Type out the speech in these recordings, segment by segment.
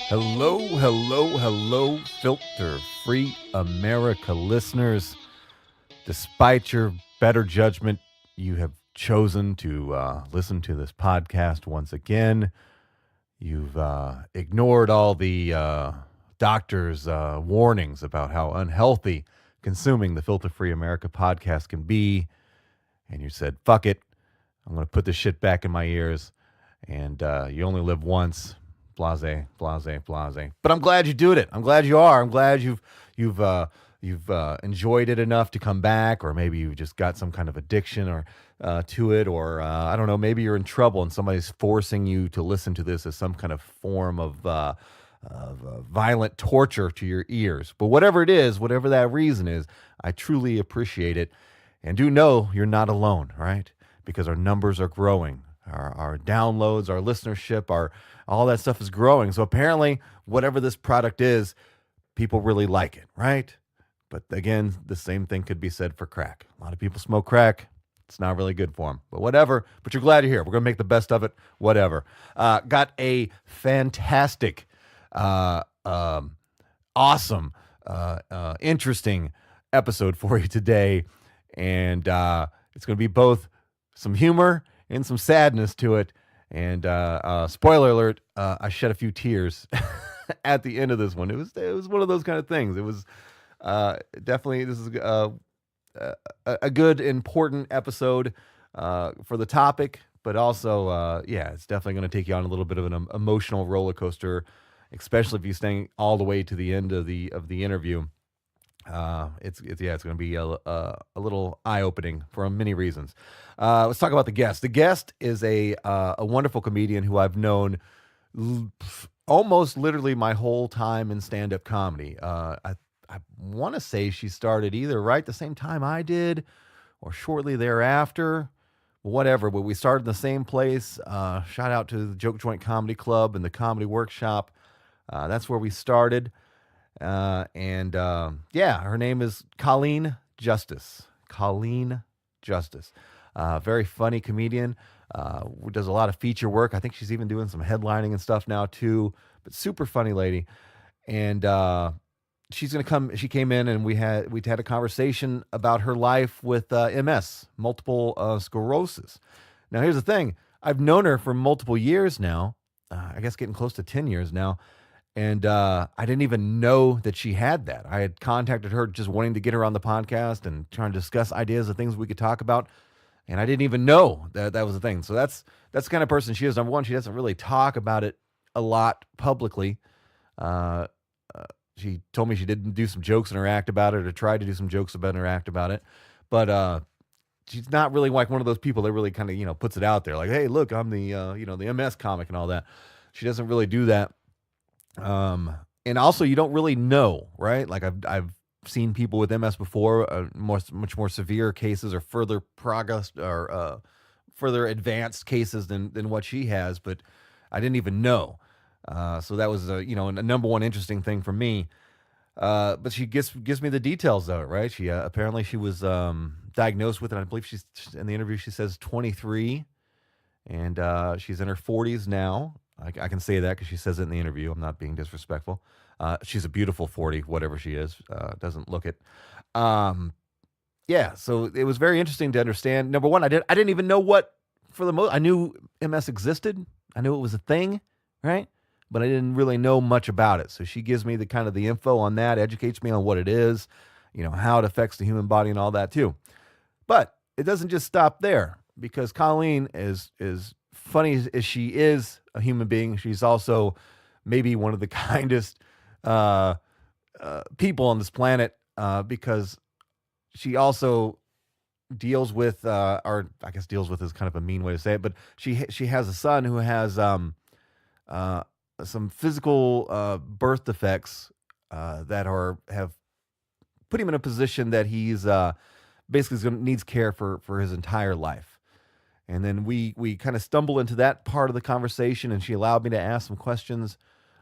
Hello, hello, hello, filter-free America listeners. Despite your better judgment, you have chosen to listen to this podcast once again. You've ignored all the doctors' warnings about how unhealthy consuming the Filter-Free America podcast can be. And you said, fuck it, I'm going to put this shit back in my ears. And you only live once. Blase, blase, blase. But I'm glad you did it. I'm glad you are. I'm glad you've enjoyed it enough to come back, or maybe you just got some kind of addiction or to it, or I don't know. Maybe you're in trouble and somebody's forcing you to listen to this as some kind of form of violent torture to your ears. But whatever it is, whatever that reason is, I truly appreciate it, and do know you're not alone, right? Because our numbers are growing. Our downloads, our listenership, all that stuff is growing. So apparently, whatever this product is, people really like it, right? But again, the same thing could be said for crack. A lot of people smoke crack. It's not really good for them. But whatever. But you're glad you're here. We're going to make the best of it. Whatever. Got a fantastic, awesome, interesting episode for you today. And it's going to be both some humor and some sadness to it. And spoiler alert, I shed a few tears at the end of this one. It was one of those kind of things. It was definitely, this is a good, important episode for the topic, but also, it's definitely going to take you on a little bit of an emotional roller coaster, especially if you're staying all the way to the end of the interview. It's going to be a little eye-opening for many reasons. Let's talk about the guest. The guest is a wonderful comedian who I've known almost literally my whole time in stand-up comedy. I want to say she started either right the same time I did or shortly thereafter, whatever. But we started in the same place. Shout out to the Joke Joint Comedy Club and the Comedy Workshop. That's where we started. Her name is Colleen Justice. Colleen Justice. Very funny comedian. Does a lot of feature work. I think she's even doing some headlining and stuff now too. But super funny lady. And she's gonna come. She came in and we had a conversation about her life with MS, multiple sclerosis. Now here's the thing. I've known her for multiple years now. I guess getting close to 10 years now. And I didn't even know that she had that. I had contacted her just wanting to get her on the podcast and trying to discuss ideas of things we could talk about. And I didn't even know that was the thing. So that's the kind of person she is. Number one, she doesn't really talk about it a lot publicly. She told me she didn't do some jokes in her act about it, or tried to do some jokes about her act about it. But she's not really like one of those people that really kind of, puts it out there. Like, hey, look, I'm the, the MS comic and all that. She doesn't really do that. And also you don't really know, right? Like I've seen people with MS before, much more severe cases or further progress or further advanced cases than what she has, but I didn't even know. So that was a number one interesting thing for me. But she gives me the details of it, right? She apparently she was diagnosed with it. I believe she's in the interview. She says 23, and she's in her 40s now. I can say that because she says it in the interview. I'm not being disrespectful. She's a beautiful 40, whatever she is. Doesn't look it. So it was very interesting to understand. Number one, I didn't even know what, for the most, I knew MS existed. I knew it was a thing, right? But I didn't really know much about it. So she gives me the info on that, educates me on what it is, how it affects the human body and all that too. But it doesn't just stop there, because Colleen is funny as she is a human being. She's also maybe one of the kindest people on this planet, because she also deals with, or I guess deals with is kind of a mean way to say it, but she has a son who has some physical birth defects that have put him in a position that he's basically needs care for his entire life. And then we kind of stumble into that part of the conversation, and she allowed me to ask some questions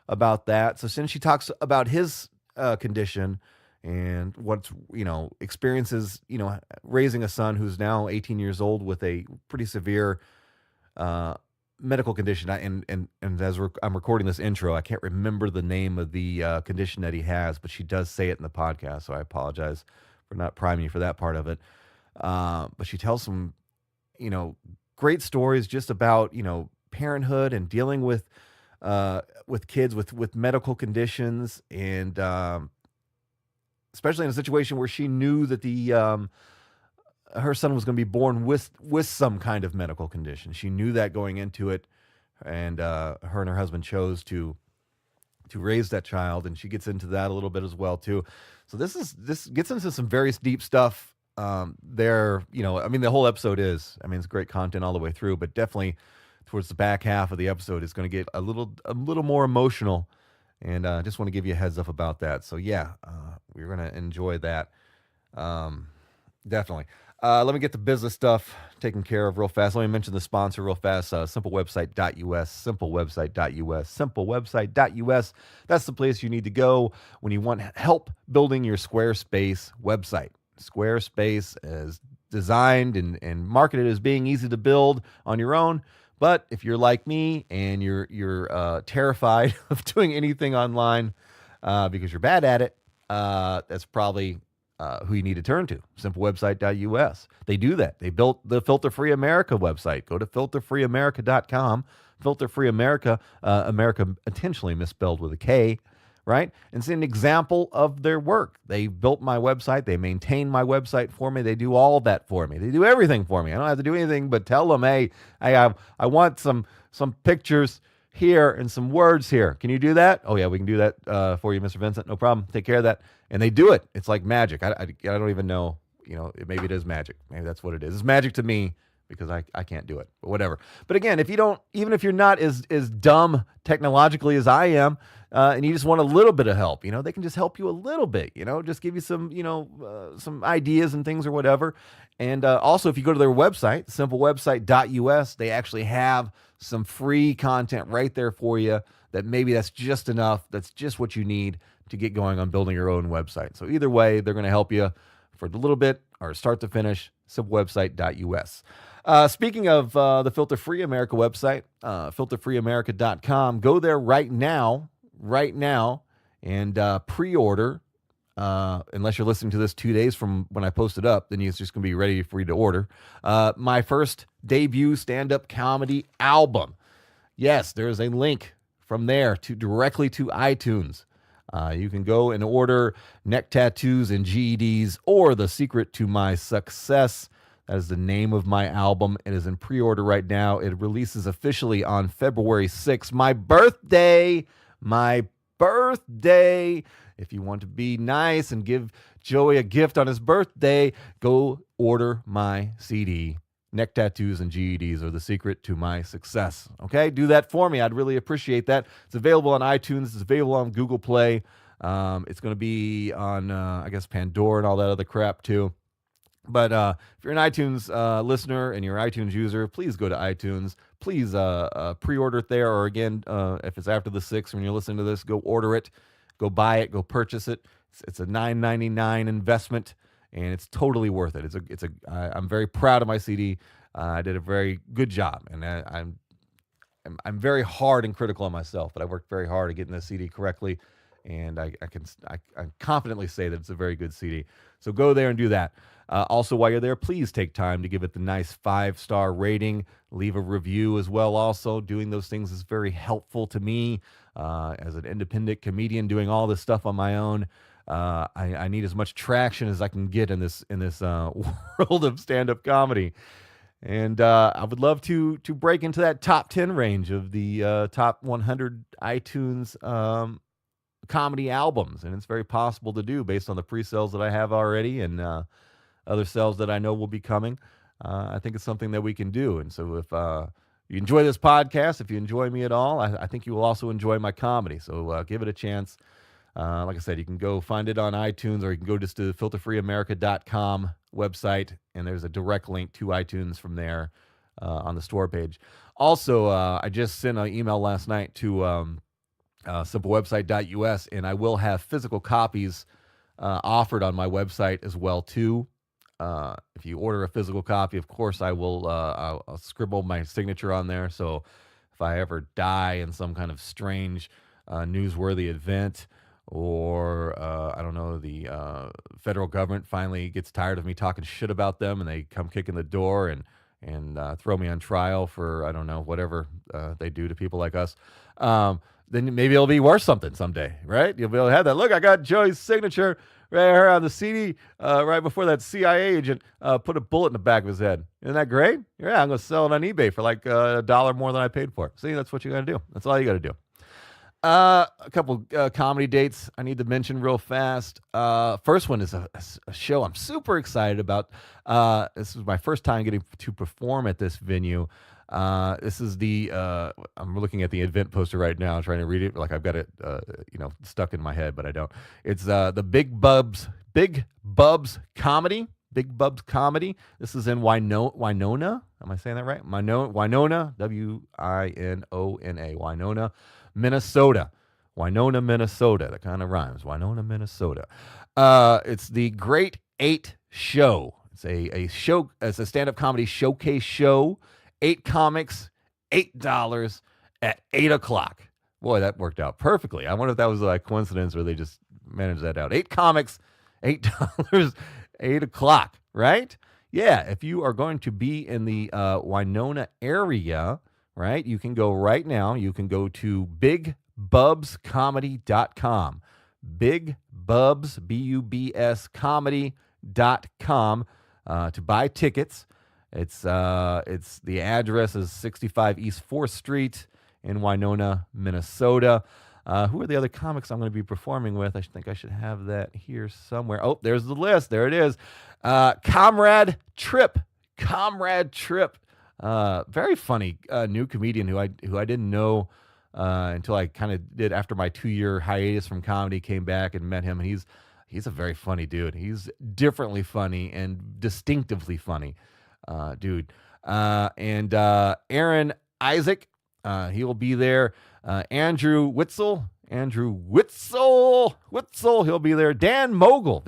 about that. So since she talks about his condition and what's, experiences, raising a son who's now 18 years old with a pretty severe uh, medical condition. And as I'm recording this intro, I can't remember the name of the condition that he has, but she does say it in the podcast. So I apologize for not priming you for that part of it. But she tells some, great stories just about, parenthood and dealing with kids with medical conditions, and especially in a situation where she knew that her son was going to be born with some kind of medical condition. She knew that going into it, and her and her husband chose to raise that child, and she gets into that a little bit as well too. So this gets into some very deep stuff. There, the whole episode it's great content all the way through, but definitely towards the back half of the episode, it's going to get a little more emotional, and I just want to give you a heads up about that. So yeah, we're going to enjoy that. Definitely. Let me get the business stuff taken care of real fast. Let me mention the sponsor real fast. Simplewebsite.us, simplewebsite.us, simplewebsite.us. That's the place you need to go when you want help building your Squarespace website. Squarespace is designed and marketed as being easy to build on your own. But if you're like me and you're terrified of doing anything online because you're bad at it, that's probably who you need to turn to, simplewebsite.us. They do that. They built the Filter Free America website. Go to filterfreeamerica.com. Filter Free America, America intentionally misspelled with a K, right? And it's an example of their work. They built my website. They maintain my website for me. They do all of that for me. They do everything for me. I don't have to do anything but tell them, hey, I want some pictures here and some words here. Can you do that? Oh, yeah, we can do that for you, Mr. Vincent. No problem. Take care of that. And they do it. It's like magic. I don't even know. Maybe it is magic. Maybe that's what it is. It's magic to me because I can't do it. But whatever. But again, even if you're not as dumb technologically as I am, and you just want a little bit of help, they can just help you a little bit. Just give you some some ideas and things or whatever. And also, if you go to their website, simplewebsite.us, they actually have some free content right there for you that maybe that's just enough. That's just what you need to get going on building your own website. So either way, they're going to help you for a little bit or start to finish, simplewebsite.us. Speaking of the Filter Free America website, filterfreeamerica.com, go there right now, and pre-order. Unless you're listening to this 2 days from when I post it up, then it's just going to be ready for you to order. My first debut stand-up comedy album. Yes, there's a link from there directly to iTunes. You can go and order Neck Tattoos and GEDs, or The Secret to My Success. That is the name of my album. It is in pre-order right now. It releases officially on February 6th. My birthday. If you want to be nice and give Joey a gift on his birthday, go order my CD. Neck Tattoos and GEDs are the secret to my success. Okay, do that for me. I'd really appreciate that. It's available on iTunes. It's available on Google Play. It's going to be on, Pandora and all that other crap too. But if you're an iTunes listener and you're an iTunes user, please go to iTunes. Please pre-order it there. Or again, if it's after the 6th when you're listening to this, go order it. Go buy it. Go purchase it. It's a $9.99 investment. And it's totally worth it. I'm very proud of my CD. I did a very good job, and I'm very hard and critical on myself, but I worked very hard at getting this CD correctly, and I can confidently say that it's a very good CD. So go there and do that. Also, while you're there, please take time to give it the nice 5-star rating. Leave a review as well. Also, doing those things is very helpful to me as an independent comedian doing all this stuff on my own. I need as much traction as I can get in this world of stand-up comedy, and I would love to break into that top 10 range of the top 100 iTunes comedy albums, and it's very possible to do based on the pre-sales that I have already and other sales that I know will be coming. I think it's something that we can do, and so if you enjoy this podcast, if you enjoy me at all, I think you will also enjoy my comedy. So give it a chance. Like I said, you can go find it on iTunes, or you can go just to the filterfreeamerica.com website, and there's a direct link to iTunes from there on the store page. Also, I just sent an email last night to simplewebsite.us, and I will have physical copies offered on my website as well too. If you order a physical copy, of course, I'll scribble my signature on there. So if I ever die in some kind of strange, newsworthy event, or I don't know, the federal government finally gets tired of me talking shit about them, and they come kicking the door and throw me on trial for, I don't know, whatever they do to people like us, then maybe it'll be worth something someday, right? You'll be able to have that. Look, I got Joey's signature right here on the CD right before that CIA agent put a bullet in the back of his head. Isn't that great? Yeah, I'm going to sell it on eBay for like $1 more than I paid for it. See, that's what you got to do. That's all you got to do. A couple comedy dates I need to mention real fast. First one is a show I'm super excited about. This is my first time getting to perform at this venue. This is I'm looking at the event poster right now, trying to read it like I've got it, stuck in my head, but I don't. It's the Big Bubs Comedy. Big Bubs Comedy. This is in Winona. Am I saying that right? Winona, Winona, Winona, Minnesota. Winona, Minnesota. That kind of rhymes. Winona, Minnesota. It's the Great 8 show. It's a show. It's a stand-up comedy showcase show. 8 comics, $8 at 8 o'clock. Boy, that worked out perfectly. I wonder if that was a coincidence or they just managed that out. 8 comics, $8, 8 o'clock, right? Yeah, if you are going to be in the Winona area, right, you can go right now. You can go to bigbubscomedy.com. Bigbubs, B-U-B-S, comedy.com to buy tickets. It's the address is 65 East 4th Street in Winona, Minnesota. Who are the other comics I'm going to be performing with? I think I should have that here somewhere. Oh, there's the list. There it is. Comrade Trip. Very funny new comedian who I didn't know until I kind of did after my 2-year hiatus from comedy, came back and met him, and he's a very funny dude. He's differently funny and distinctively funny. Dude. And Aaron Isaac, he will be there. Andrew Witzel, he'll be there. Dan Mogul,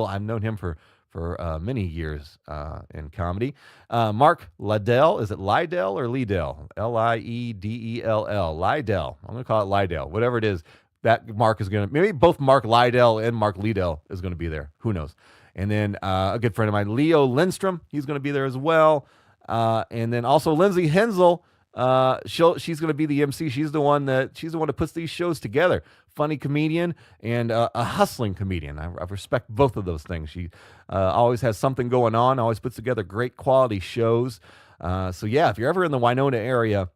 I've known him for many years in comedy. Mark Liddell, is it Liddell or Liedell? Liedell, Liddell. I'm going to call it Liddell, whatever it is. That Mark is going to, maybe both Mark Liddell and Mark Liedell is going to be there. Who knows? And then a good friend of mine, Leo Lindstrom, he's going to be there as well. And then also Lindsay Hensel, she's going to be the MC. She's the one that puts these shows together. Funny comedian and a hustling comedian. I respect both of those things. She always has something going on. Always puts together great quality shows. So yeah, if you're ever in the Winona area,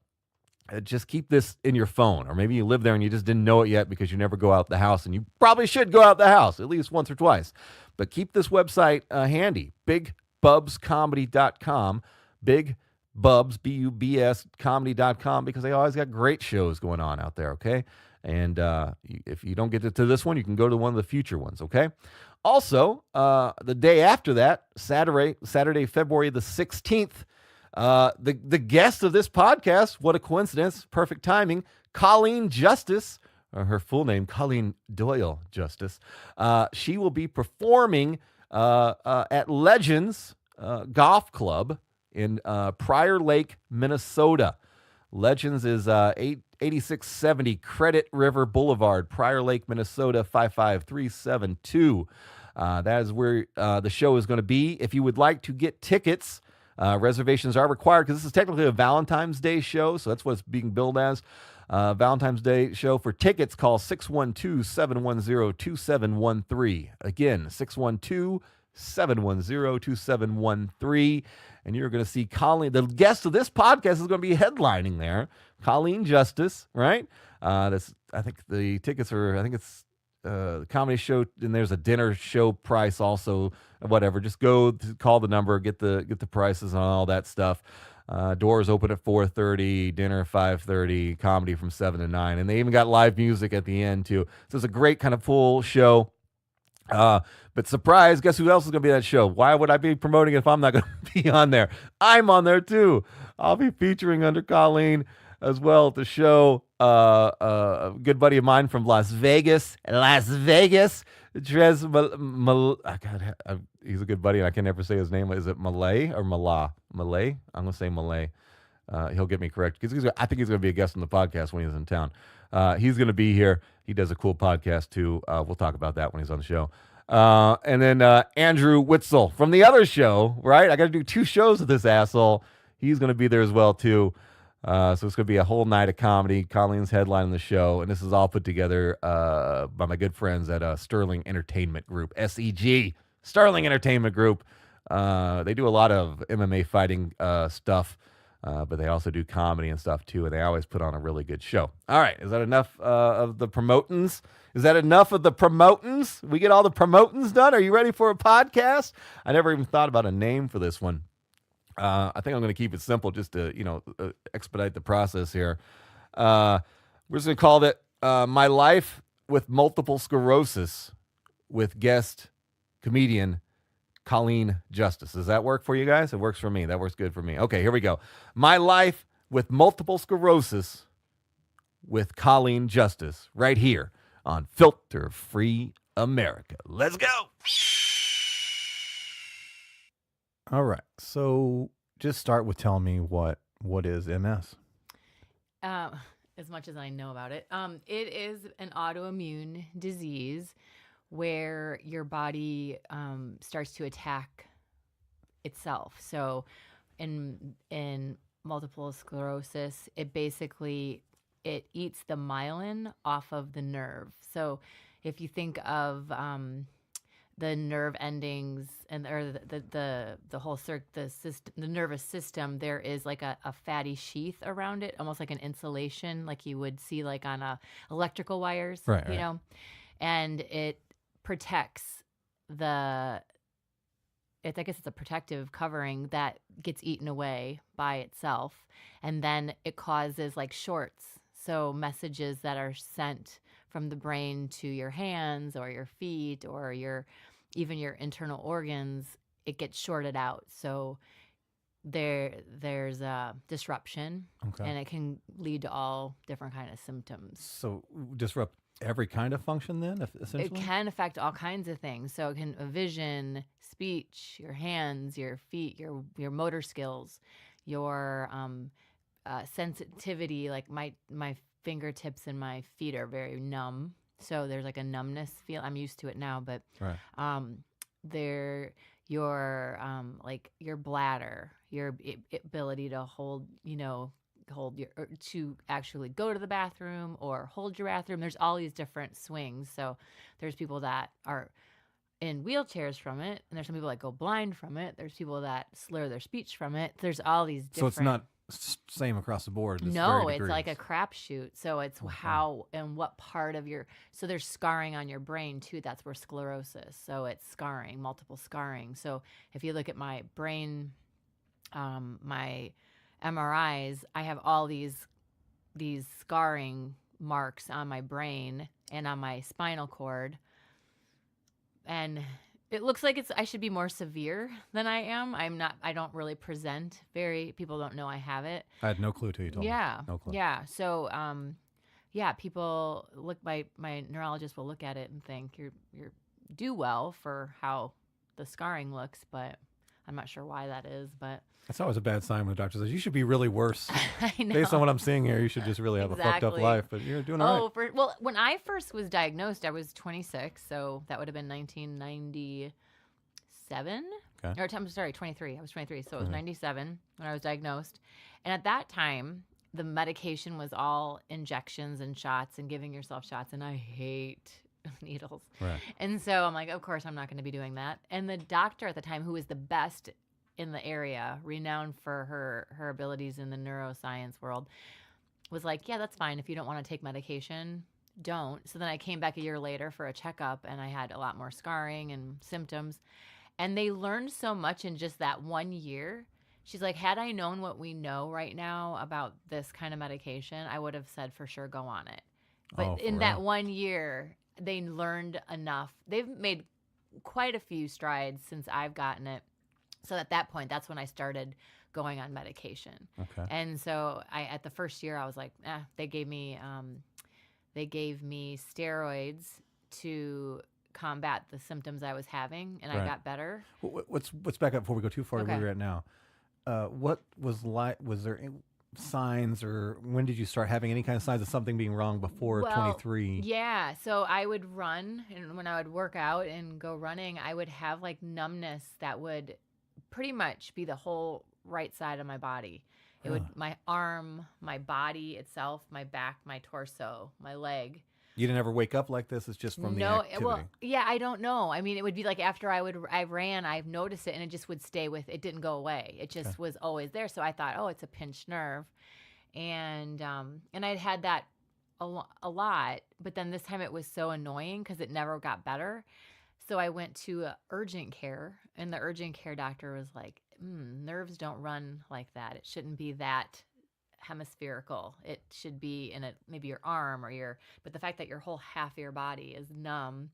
just keep this in your phone, or maybe you live there and you just didn't know it yet because you never go out the house, and you probably should go out the house at least once or twice. But keep this website handy, bigbubscomedy.com, bigbubs, B-U-B-S, comedy.com, because they always got great shows going on out there, okay? And if you don't get to this one, you can go to one of the future ones, okay? Also, the day after that, Saturday, February the 16th, the guest of this podcast, what a coincidence, perfect timing, Colleen Justice, or her full name, Colleen Doyle Justice. She will be performing at Legends Golf Club in Prior Lake, Minnesota. Legends is 8670 Credit River Boulevard, Prior Lake, Minnesota, 55372. That is where the show is going to be. If you would like to get tickets, reservations are required because this is technically a Valentine's Day show, so that's what it's being billed as. Valentine's Day show. For tickets, call 612-710-2713. Again, 612-710-2713. And you're going to see Colleen. The guest of this podcast is going to be headlining there. Colleen Justice, right? I think the tickets are, it's the comedy show, and there's a dinner show price also, whatever. Just go call the number, get the prices and all that stuff. Doors open at 4:30, dinner 5:30, comedy from 7 to 9, and they even got live music at the end too. So it's a great kind of full show. But surprise, guess who else is going to be at that show? Why would I be promoting it if I'm not going to be on there? I'm on there too. I'll be featuring under Colleen. as well at the show. A good buddy of mine from Las Vegas, Trez he's a good buddy, and I can never say his name. Is it Malay or Mala? Malay? I'm going to say Malay. He'll get me correct because I think he's going to be a guest on the podcast when he's in town. He's going to be here. He does a cool podcast too. We'll talk about that when he's on the show. And then Andrew Witzel from the other show, right? I got to do 2 shows with this asshole. He's going to be there as well too. So it's going to be a whole night of comedy. Colleen's headlining the show, and this is all put together by my good friends at Sterling Entertainment Group, SEG, Sterling Entertainment Group. They do a lot of MMA fighting stuff, but they also do comedy and stuff too, and they always put on a really good show. All right, is that enough of the promotins? Is that enough of the promotins? We get all the promotins done? Are you ready for a podcast? I never even thought about a name for this one. I think I'm going to keep it simple just to, expedite the process here. We're just going to call it My Life with Multiple Sclerosis with guest comedian Colleen Justice. Does that work for you guys? It works for me. That works good for me. Okay, here we go. My Life with Multiple Sclerosis with Colleen Justice right here on Filter Free America. Let's go. All right. So just start with telling me what is MS. As much as I know about it, it is an autoimmune disease where your body starts to attack itself. So in multiple sclerosis, it eats the myelin off of the nerve. So if you think of the nerve endings or the whole the nervous system, there is like a fatty sheath around it, almost like an insulation, like you would see like on electrical wires, right. know, and it protects I guess it's a protective covering that gets eaten away by itself, and then it causes like shorts. So messages that are sent from the brain to your hands or your feet or even your internal organs, it gets shorted out. So there's a disruption, and it can lead to all different kind of symptoms. So disrupt every kind of function then, essentially? It can affect all kinds of things. So it can vision, speech, your hands, your feet, your motor skills, your sensitivity. Like my fingertips and my feet are very numb. So there's like a numbness feel. I'm used to it now, but your bladder, your ability to hold to actually go to the bathroom or hold your bathroom. There's all these different swings. So there's people that are in wheelchairs from it, and there's some people that go blind from it. There's people that slur their speech from it. There's all these different. So it's not same across the board. No, it's like a crapshoot. So it's how and what part of so there's scarring on your brain too. That's where sclerosis. So it's scarring, multiple scarring. So if you look at my brain, my MRIs, I have all these scarring marks on my brain and on my spinal cord. And it looks like I should be more severe than I am. I'm not. I don't really present people don't know I have it. I had no clue till you told me. No clue. Yeah. So, people my neurologist will look at it and think you're do well for how the scarring looks, but I'm not sure why that is, but that's always a bad sign when the doctor says you should be really worse. I know. Based on what I'm seeing here, you should just really have a fucked up life, but you're doing all right. Well, when I first was diagnosed, I was 26, so that would have been 1997. Okay. Or I'm sorry, 23. I was 23, so it was 97 when I was diagnosed. And at that time, the medication was all injections and shots and giving yourself shots, and I hate needles. Right. And so I'm like, of course, I'm not going to be doing that. And the doctor at the time, who was the best in the area, renowned for her abilities in the neuroscience world, was like, yeah, that's fine. If you don't want to take medication, don't. So then I came back a year later for a checkup, and I had a lot more scarring and symptoms. And they learned so much in just that 1 year. She's like, had I known what we know right now about this kind of medication, I would have said for sure go on it. But in that 1 year, they learned enough. They've made quite a few strides since I've gotten it. So at that point, that's when I started going on medication. Okay. And so at the first year, I was like, they gave me steroids to combat the symptoms I was having, and I Right. got better. Let's back up before we go too far to where Okay. you're at now. What was there any signs, or when did you start having any kind of signs of something being wrong before 23? Yeah. So I would run, and when I would work out and go running, I would have like numbness that would pretty much be the whole right side of my body. It would my arm, my body itself, my back, my torso, my leg. You didn't ever wake up like this? It's just from the activity? Well, yeah, I don't know. I mean, it would be like after I ran, I've noticed it, and it just would stay it didn't go away. It just was always there. So I thought, oh, it's a pinched nerve. And I'd had that a lot, but then this time it was so annoying because it never got better. So I went to urgent care, and the urgent care doctor was like, nerves don't run like that. It shouldn't be that hemispherical. It should be in maybe your arm but the fact that your whole half of your body is numb.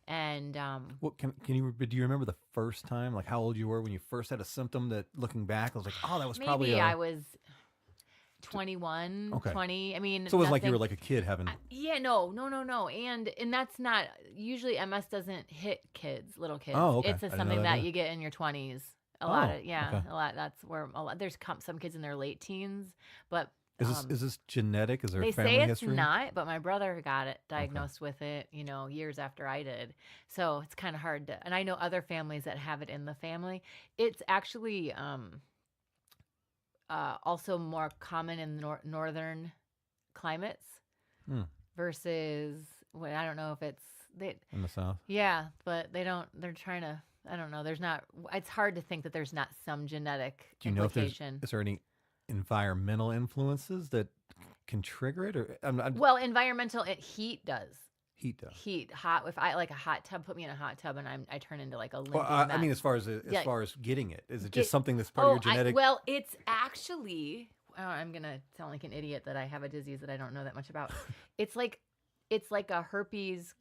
And What do you remember the first time, like how old you were when you first had a symptom that, looking back, I was like, oh, that was maybe probably I was 21, Okay. 20. I mean, So it was like you nothing- were like a kid having. Yeah, no. And that's not usually MS doesn't hit little kids. Oh, okay. It's I didn't know something that that either. you get in your 20s. A Okay. lot. That's where there's some kids in their late teens, but Is this genetic? Is there they family say it's history? not, but my brother got it diagnosed with it, years after I did. So it's kind of hard and I know other families that have it in the family. It's actually also more common in northern climates versus I don't know if it's In the South? yeah, but they're trying to, I don't know. It's hard to think that there's not some genetic Do you know if implication. is there any environmental influences that can trigger it, or Well, environmental heat does. heat does? Heat, hot. If I like a hot tub, put me in a hot tub, and I turn into like a limpy Well, I mess. mean, as far as getting it, is it just something that's part of your genetic? well, it's actually. I'm gonna sound like an idiot that I have a disease that I don't know that much about. it's like a herpes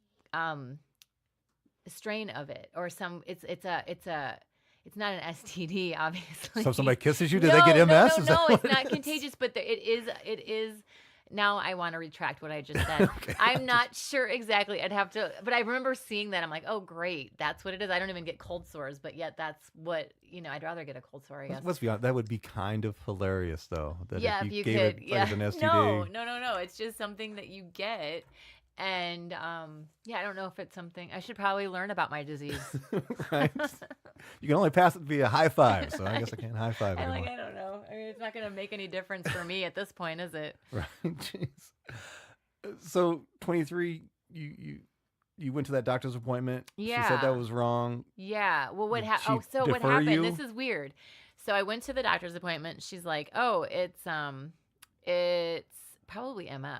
strain of it, or some. It's not an STD, obviously. So if somebody kisses you, do they get MS? Is that No, what it's it not is? contagious, but it is. Now I want to retract what I just said. Okay. I'm not sure exactly. I'd have to, but I remember seeing that. I'm like, oh, great. That's what it is. I don't even get cold sores, but yet that's what, I'd rather get a cold sore, I guess. Let's be honest. That would be kind of hilarious, though. That Yeah, if if you gave could. it Yeah. like as an STD. No. It's just something that you get. And I don't know if it's something I should probably learn about my disease. Right. You can only pass it via high five, so I guess I can't high five I'm anymore. like, I don't know. I mean, it's not going to make any difference for me at this point, is it? Right. Jeez. So 23, you went to that doctor's appointment. Yeah. She said that was wrong. Yeah. Well, what Did happened? she So what defer happened? you? This is weird. So I went to the doctor's appointment. She's like, "Oh, it's probably MS."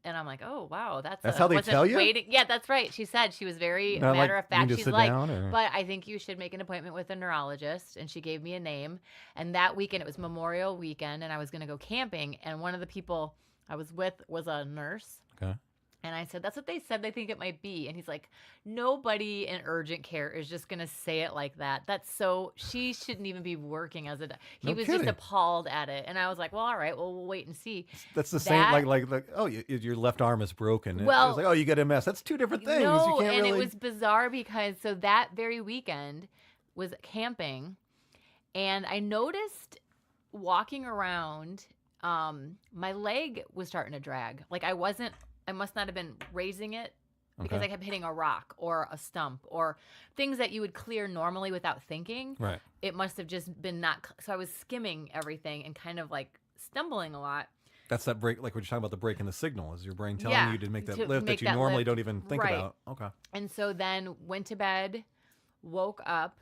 And I'm like, "Oh, wow, That's how they wasn't tell you? waiting." Yeah, that's right. She said she was very Not matter like, of you can fact. just She's sit like, down, or- "But I think you should make an appointment with a neurologist." And she gave me a name. And that weekend, it was Memorial Weekend, and I was going to go camping. And one of the people I was with was a nurse. Okay. And I said, that's what they said they think it might be. And he's like, nobody in urgent care is just going to say it like that. She shouldn't even be working as he No was kidding. just appalled at it. And I was like, well, all right, well, we'll wait and see. That's the same, like oh, your left arm is broken. And Well, it's like, oh, you got MS. That's two different things. No, You can't and really... it was bizarre because so that very weekend was camping. And I noticed walking around, my leg was starting to drag. Like I must not have been raising it because Okay. I kept hitting a rock or a stump or things that you would clear normally without thinking. Right. It must have just been not. So I was skimming everything and kind of like stumbling a lot. That's that break, like we're talking about the break in the signal. Is your brain telling Yeah, you to make that to lift make that you that normally lift. don't even think Right. about? Okay. And so then went to bed, woke up,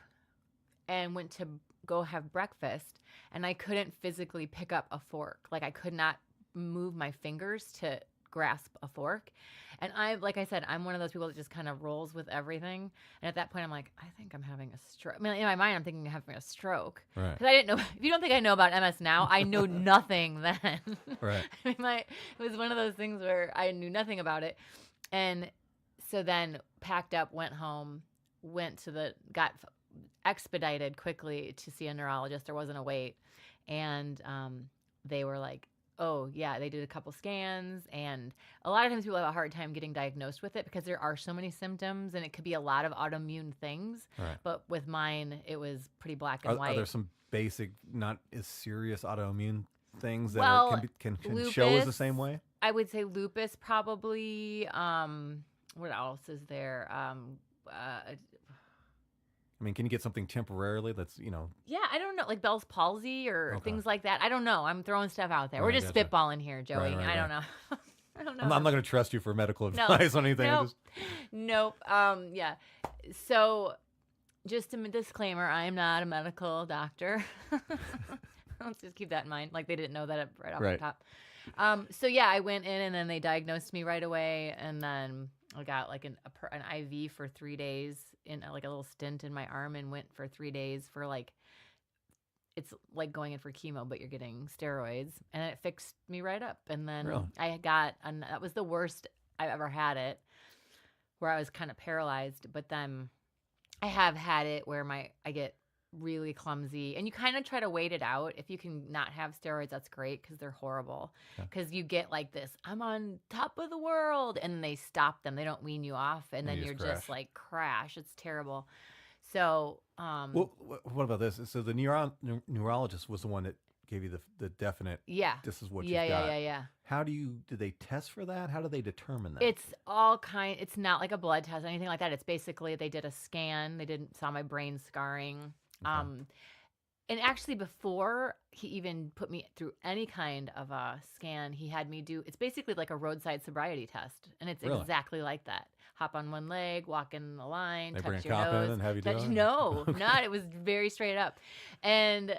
and went to go have breakfast. And I couldn't physically pick up a fork. Like I could not move my fingers to grasp a fork. And like I said, I'm one of those people that just kind of rolls with everything. And at that point, I'm like, I think I'm having a stroke. I mean, in my mind, I'm thinking I'm having a stroke. Right. Because I didn't know. If you don't think I know about MS now, I know nothing then. Right. I mean, it was one of those things where I knew nothing about it. And so then packed up, went home, got expedited quickly to see a neurologist. There wasn't a wait. and they were like, oh yeah, they did a couple scans, and a lot of times people have a hard time getting diagnosed with it because there are so many symptoms, and it could be a lot of autoimmune things. Right. But with mine, it was pretty black and white. Are there some basic, not as serious autoimmune things that Well, can show as the lupus, same way? I would say lupus probably. What else is there? I mean, can you get something temporarily that's, Yeah, I don't know, like Bell's palsy or Okay. things like that. I don't know. I'm throwing stuff out there. We're Right, just gotcha. spitballing here, Joey. Right, I don't know. I don't know. I'm not going to trust you for medical No. advice on anything. Nope. Nope. Yeah. So, just a disclaimer: I am not a medical doctor. Let's just keep that in mind. Like they didn't know that right off Right. the top. So yeah, I went in and then they diagnosed me right away, and then I got like an IV for 3 days in like a little stint in my arm, and went for 3 days for like, it's like going in for chemo, but you're getting steroids, and it fixed me right up. And then Really? I got, and that was the worst I've ever had it, where I was kind of paralyzed. But then I have had it where I get really clumsy, and you kind of try to wait it out. If you can not have steroids, that's great, because they're horrible. Because you get like this, I'm on top of the world, and they stop them. They don't wean you off, and then you you're just just like crash. It's terrible. So, Well, what about this? So the neurologist was the one that gave you the definite, yeah. this is what Yeah, you've yeah, got. yeah, yeah. How did they test for that? How do they determine that? It's it's not like a blood test or anything like that. It's basically they did a scan. They saw my brain scarring. Okay. And actually before he even put me through any kind of a scan, he had me do, it's basically like a roadside sobriety test. And it's Really? exactly like that. Hop on one leg, walk in the line, They bring touch a your cop in nose. and have you do it? No, not. It was very straight up. And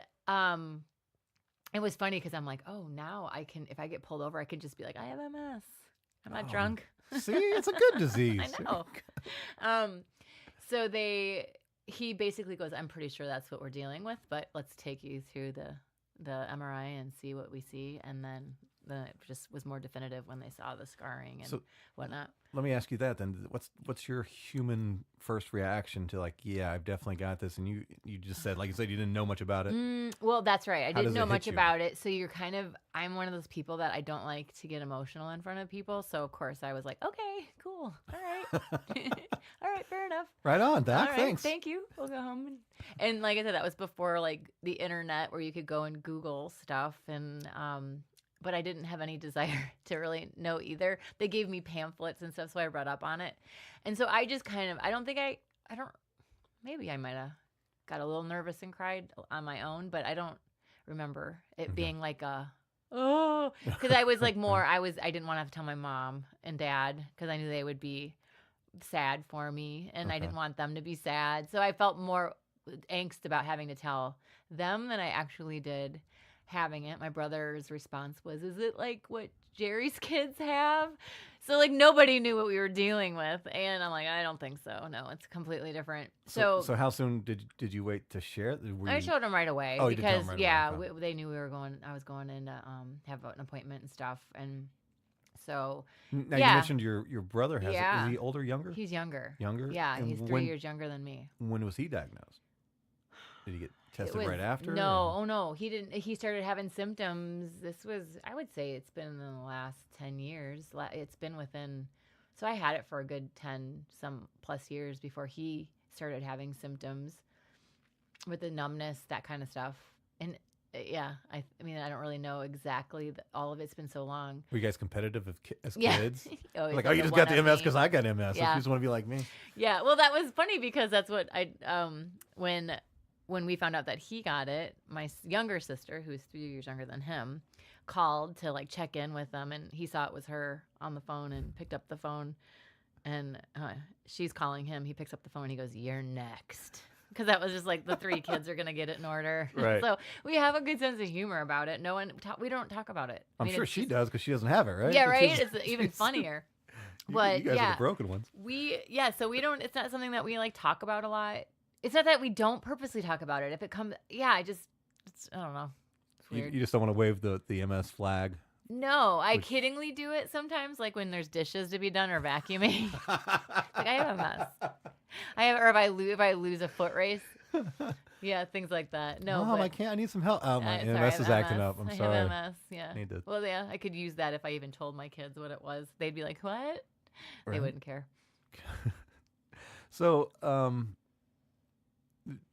it was funny because I'm like, oh, now I can, if I get pulled over, I can just be like, I have MS. I'm not drunk. See, it's a good disease. I know. So he basically goes, I'm pretty sure that's what we're dealing with, but let's take you through the MRI and see what we see. And then it just was more definitive when they saw the scarring and whatnot. Let me ask you that then. What's your human first reaction to, like, yeah, I've definitely got this, and you just said, like you said, you didn't know much about it. Well, that's right. I How didn't does it know hit much you? about it. So I'm one of those people that I don't like to get emotional in front of people. So of course I was like, okay, cool. All right. All right, fair enough. Right on, Doc. All right, Thanks. thank you. We'll go home. And like I said, that was before like the internet where you could go and Google stuff. And but I didn't have any desire to really know either. They gave me pamphlets and stuff, so I read up on it. And so I just kind of, maybe I might have got a little nervous and cried on my own, but I don't remember it being like because I was like I didn't want to have to tell my mom and dad because I knew they would be sad for me, and I didn't want them to be sad. So I felt more angst about having to tell them than I actually did having it. My brother's response was, is it like what Jerry's kids have? So like nobody knew what we were dealing with, and I'm like, I don't think so. No, it's completely different. So how soon did you wait to share it? I showed them right away Oh, you did tell because them right away. they knew I was going in to have an appointment and stuff, and so Now you mentioned your brother has it. Yeah. Is he older, younger? he's younger. Younger? Yeah, And he's 3 years younger than me. When was he diagnosed? Did he get tested right after? No, or- oh no, he didn't. He started having symptoms. This was, I would say, it's been in the last 10 years. It's been within. So I had it for a good 10 some plus years before he started having symptoms with the numbness, that kind of stuff. And yeah, I mean, I don't really know exactly. All of it's been so long. Were you guys competitive as Yeah. kids? Always Like, like you a just got the one-up MS me. because I got MS. So Yeah. you just want to be like me. Yeah, well, that was funny because that's what I when we found out that he got it, my younger sister, who's 3 years younger than him, called to like check in with them, and he saw it was her on the phone and picked up the phone, and she's calling him. He picks up the phone. He goes, "You're next." Because that was just like the 3 kids are gonna get it in order. Right. So we have a good sense of humor about it. We don't talk about it. I'm sure it's she just- does because she doesn't have it, right? Yeah, It's right. just- It's even funnier. You But guys are yeah, the broken ones. so we don't, it's not something that we like talk about a lot. It's not that we don't purposely talk about it. If it comes, I don't know. It's You weird. just don't want to wave the MS flag. No, I kiddingly do it sometimes, like when there's dishes to be done or vacuuming. Like I have a mess. Or if I lose a foot race, Yeah, things like that. No, Mom, but I can't. I need some help. Oh, my sorry, MS I is have acting MS. up. I'm I sorry. have MS. Yeah. Need to. Well, yeah, I could use that if I even told my kids what it was. They'd be like, "What?" They Right. wouldn't care. So,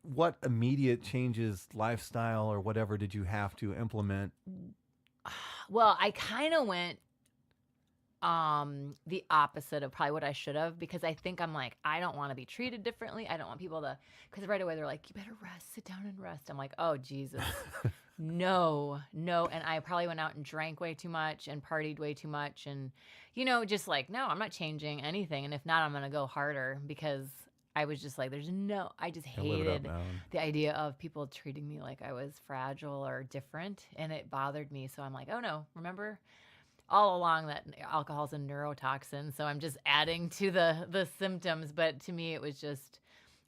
what immediate changes, lifestyle or whatever, did you have to implement? Well, I kind of went the opposite of probably what I should have, because I think I'm like, I don't want to be treated differently. I don't want people to, because right away they're like, you better rest, sit down and rest. I'm like, oh Jesus, no. And I probably went out and drank way too much and partied way too much, and just like, no, I'm not changing anything, and if not, I'm gonna go harder, because I was just like, I just Gotta live it up hated now. the idea of people treating me like I was fragile or different, and it bothered me. So I'm like, oh no, remember all along that alcohol is a neurotoxin, so I'm just adding to the symptoms. But to me, it was just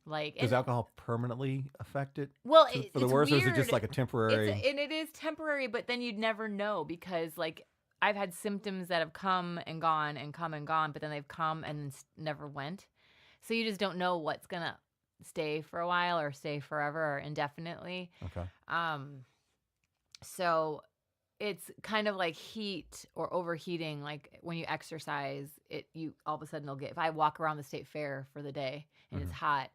like, Does alcohol permanently affect it well, for the it's worse, or is it weird. just like a temporary? And it is temporary, but then you'd never know, because like I've had symptoms that have come and gone and come and gone, but then they've come and then never went. So you just don't know what's gonna stay for a while or stay forever or indefinitely. Okay. So it's kind of like heat or overheating. Like when you exercise, you all of a sudden will get. If I walk around the state fair for the day and it's hot,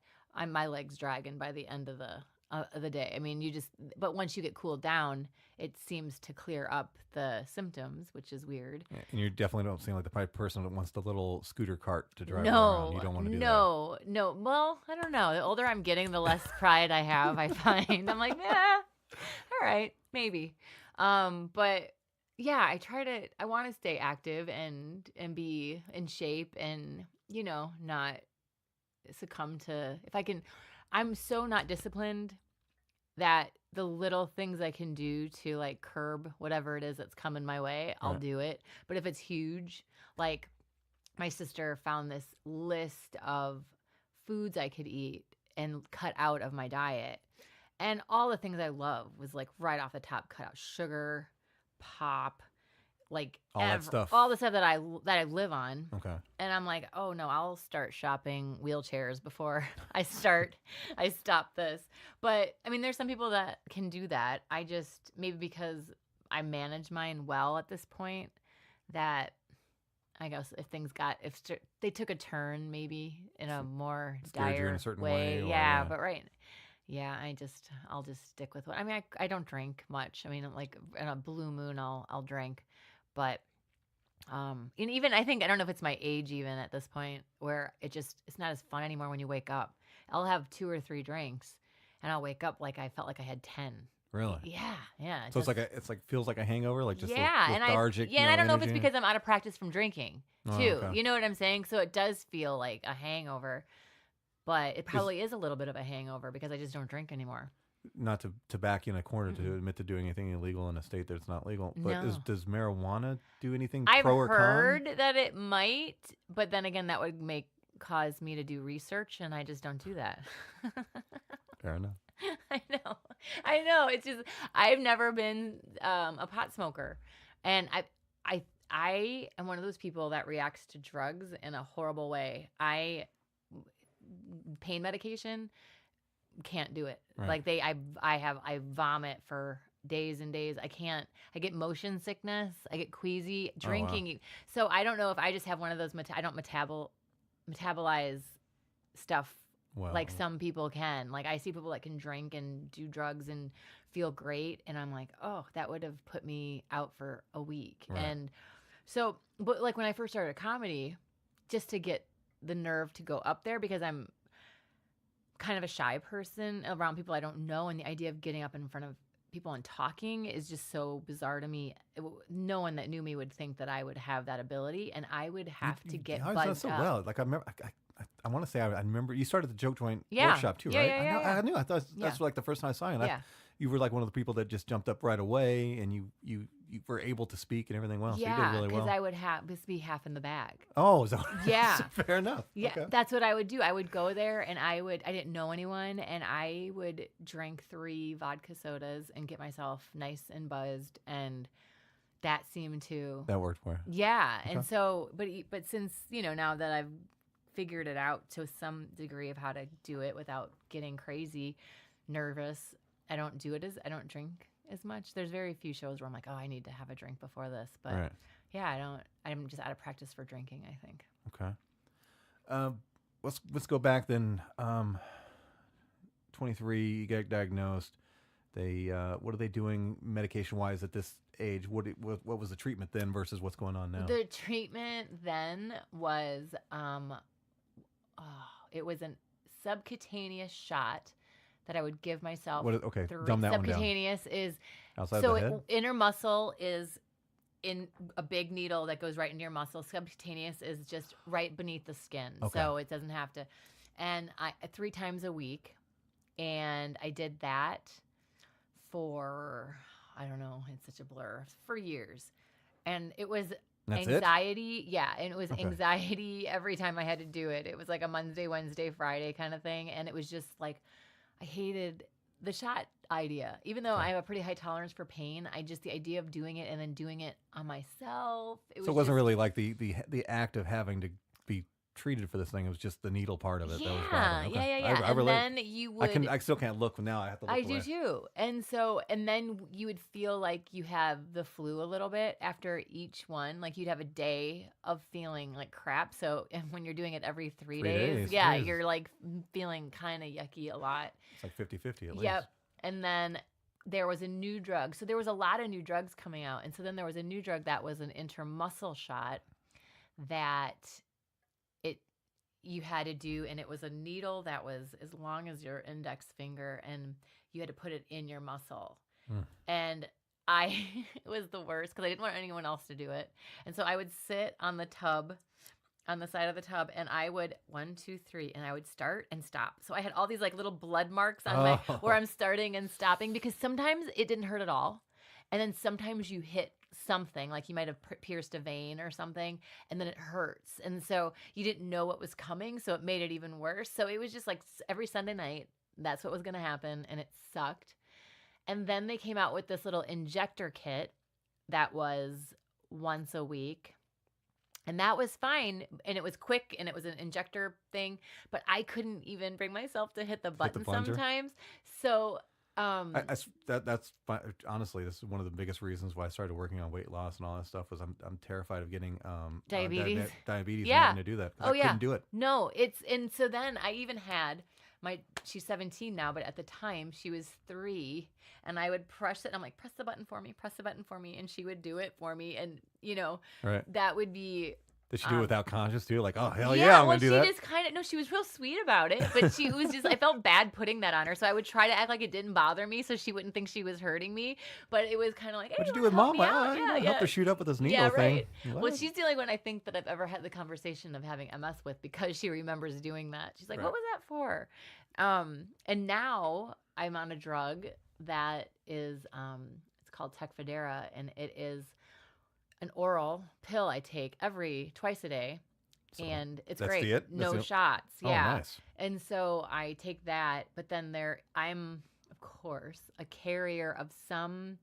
my legs dragging by the end of the day. I mean, but once you get cooled down, it seems to clear up the symptoms, which is weird. Yeah, and you definitely don't seem like the type of person that wants the little scooter cart to drive around. No, You don't want to do no. Well, I don't know. The older I'm getting, the less pride I have, I find. I'm like, all right, maybe. But yeah, I want to stay active and be in shape, and not succumb to, if I can. I'm so not disciplined that the little things I can do to like curb whatever it is that's coming my way, I'll Right. do it. But if it's huge, like my sister found this list of foods I could eat and cut out of my diet. And all the things I love was like right off the top, cut out sugar, pop, like All that stuff. all the stuff that I live on. Okay. And I'm like, oh no, I'll start shopping wheelchairs before I stop this. But I mean, there's some people that can do that. I just, maybe because I manage mine well at this point, that I guess if they took a turn maybe in a more Steered you in dire a certain way, or, yeah, yeah. but right. Yeah, I'll just stick with what. I mean, I don't drink much. I mean, like in a blue moon, I'll drink, but and even I don't know if it's my age even at this point, where it's not as fun anymore when you wake up. I'll have 2 or 3 drinks, and I'll wake up like I felt like I had 10. Really? Yeah. So it's like feels like a hangover, like just lethargic. lethargic. And I don't know if it's energy? because I'm out of practice from drinking Oh, too. okay. You know what I'm saying? So it does feel like a hangover. But it probably is a little bit of a hangover because I just don't drink anymore. Not to back you in a corner to admit to doing anything illegal in a state that's not legal. But No. does marijuana do anything I've pro or con? heard that it might, but then again, that would cause me to do research, and I just don't do that. Fair enough. I know. It's just I've never been a pot smoker, and I am one of those people that reacts to drugs in a horrible way. Pain medication, can't do it. Right. Like I vomit for days and days. I get motion sickness. I get queasy. Drinking. So I don't know if I just have one of those. I don't metabolize stuff Well, like some people can. Like I see people that can drink and do drugs and feel great, and I'm like, oh, that would have put me out for a week. Right. And so, but like when I first started comedy, just to get the nerve to go up there, because I'm kind of a shy person around people I don't know, and the idea of getting up in front of people and talking is just so bizarre to me. No one that knew me would think that I would have that ability, and I would have to get I buzzed so up. well. Like I remember, I want to say I remember you started the Joke Joint Yeah. workshop too, Yeah, right? yeah, I knew. I thought that's Yeah. like the first time I saw you. And Yeah. you were like one of the people that just jumped up right away, and you were able to speak and everything well. So you did really well. because I would just be half in the bag. Oh, so Yeah. fair enough. Yeah, Okay. that's what I would do. I would go there, and I didn't know anyone, and I would drink 3 vodka sodas and get myself nice and buzzed, and that seemed to That worked for you. yeah. Okay. And so, but since now that I've figured it out to some degree of how to do it without getting crazy nervous. I don't drink as much. There's very few shows where I'm like, oh, I need to have a drink before this. But Right. yeah, I'm just out of practice for drinking, I think. Okay. Let's go back then. 23, you get diagnosed. They what are they doing medication wise at this age? What was the treatment then versus what's going on now? The treatment then was it was a subcutaneous shot that I would give myself. Okay, dumb that one down. Subcutaneous is Outside so the head? inner muscle is in a big needle that goes right into your muscle. Subcutaneous is just right beneath the skin, Okay. so it doesn't have to. And 3 times a week, and I did that for, I don't know, it's such a blur, for years. And it was That's it? anxiety. Yeah, and it was Okay. anxiety every time I had to do it. It was like a Monday, Wednesday, Friday kind of thing. And it was just like, I hated the shot idea. Even though I have a pretty high tolerance for pain, the idea of doing it and then doing it on myself. So it wasn't really like the act of having to be treated for this thing. It was just the needle part of it that was bothering. Okay. Yeah. I And relate. then you would. I still can't look now. I have to look I away. do too. And then you would feel like you have the flu a little bit after each one. Like you'd have a day of feeling like crap. So and when you're doing it every 3 days, yeah, Jesus. you're like feeling kind of yucky a lot. It's like 50-50 at least. Yep. And then there was a new drug. So there was a lot of new drugs coming out. And so then there was a new drug that was an intermuscle shot that you had to do, and it was a needle that was as long as your index finger, and you had to put it in your muscle. And it was the worst because I didn't want anyone else to do it. And so I would sit on the tub, on the side of the tub, and I would 1, 2, 3, and I would start and stop. So I had all these like little blood marks on my where I'm starting and stopping, because sometimes it didn't hurt at all. And then sometimes you hit something, like you might have pierced a vein or something, and then it hurts. And so you didn't know what was coming, so it made it even worse. So it was just like every Sunday night, that's what was going to happen, and it sucked. And then they came out with this little injector kit that was once a week. And that was fine, and it was quick, and it was an injector thing, but I couldn't even bring myself to hit the button sometimes. So that's fine. Honestly, this is one of the biggest reasons why I started working on weight loss and all that stuff. Was I'm terrified of getting diabetes. Diabetes Yeah. and having to do that. Oh, I couldn't do it. No, and so then I even had she's 17 now, but at the time she was 3, and I would press it. I'm like, press the button for me, and she would do it for me, and Right. that would be. Did she do it without conscious too? Like, oh hell Yeah, I'm gonna do well, that. she just she was real sweet about it, but she was just, I felt bad putting that on her, so I would try to act like it didn't bother me, so she wouldn't think she was hurting me. But it was kind of like, hey, What'd you do wanna with help mom? me out? I helped her shoot up with this needle Yeah, thing. right. Well, What? she's the only one I think that I've ever had the conversation of having MS with, because she remembers doing that. She's like, Right. what was that for? And now I'm on a drug that is, it's called Tecfidera, and it is an oral pill I take twice a day. So and it's that's great. it? No That's it? shots. Oh, Yeah. nice. And so I take that, but then I'm, of course, a carrier of something.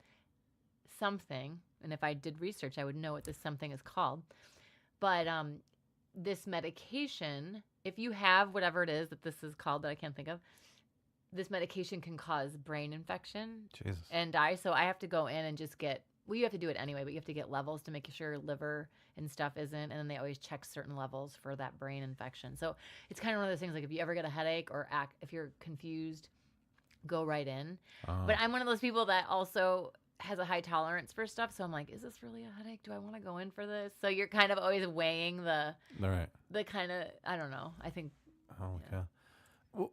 And if I did research, I would know what this something is called. But this medication, if you have whatever it is that this is called that I can't think of, this medication can cause brain infection Jesus. and die. So I have to go in and just you have to do it anyway, but you have to get levels to make sure liver and stuff isn't. And then they always check certain levels for that brain infection. So it's kind of one of those things, like if you ever get a headache or if you're confused, go right in. But I'm one of those people that also has a high tolerance for stuff. So I'm like, is this really a headache? Do I want to go in for this? So you're kind of always weighing All right. the kind of, I don't know. I think. Oh, okay.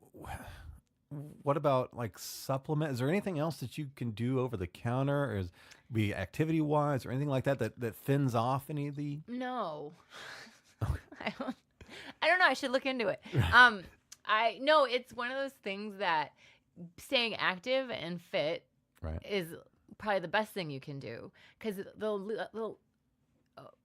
What about like supplement? Is there anything else that you can do over the counter, or be activity wise, or anything like that thins off any of the? No, I don't know. I should look into it. No, it's one of those things that staying active and fit is probably the best thing you can do, because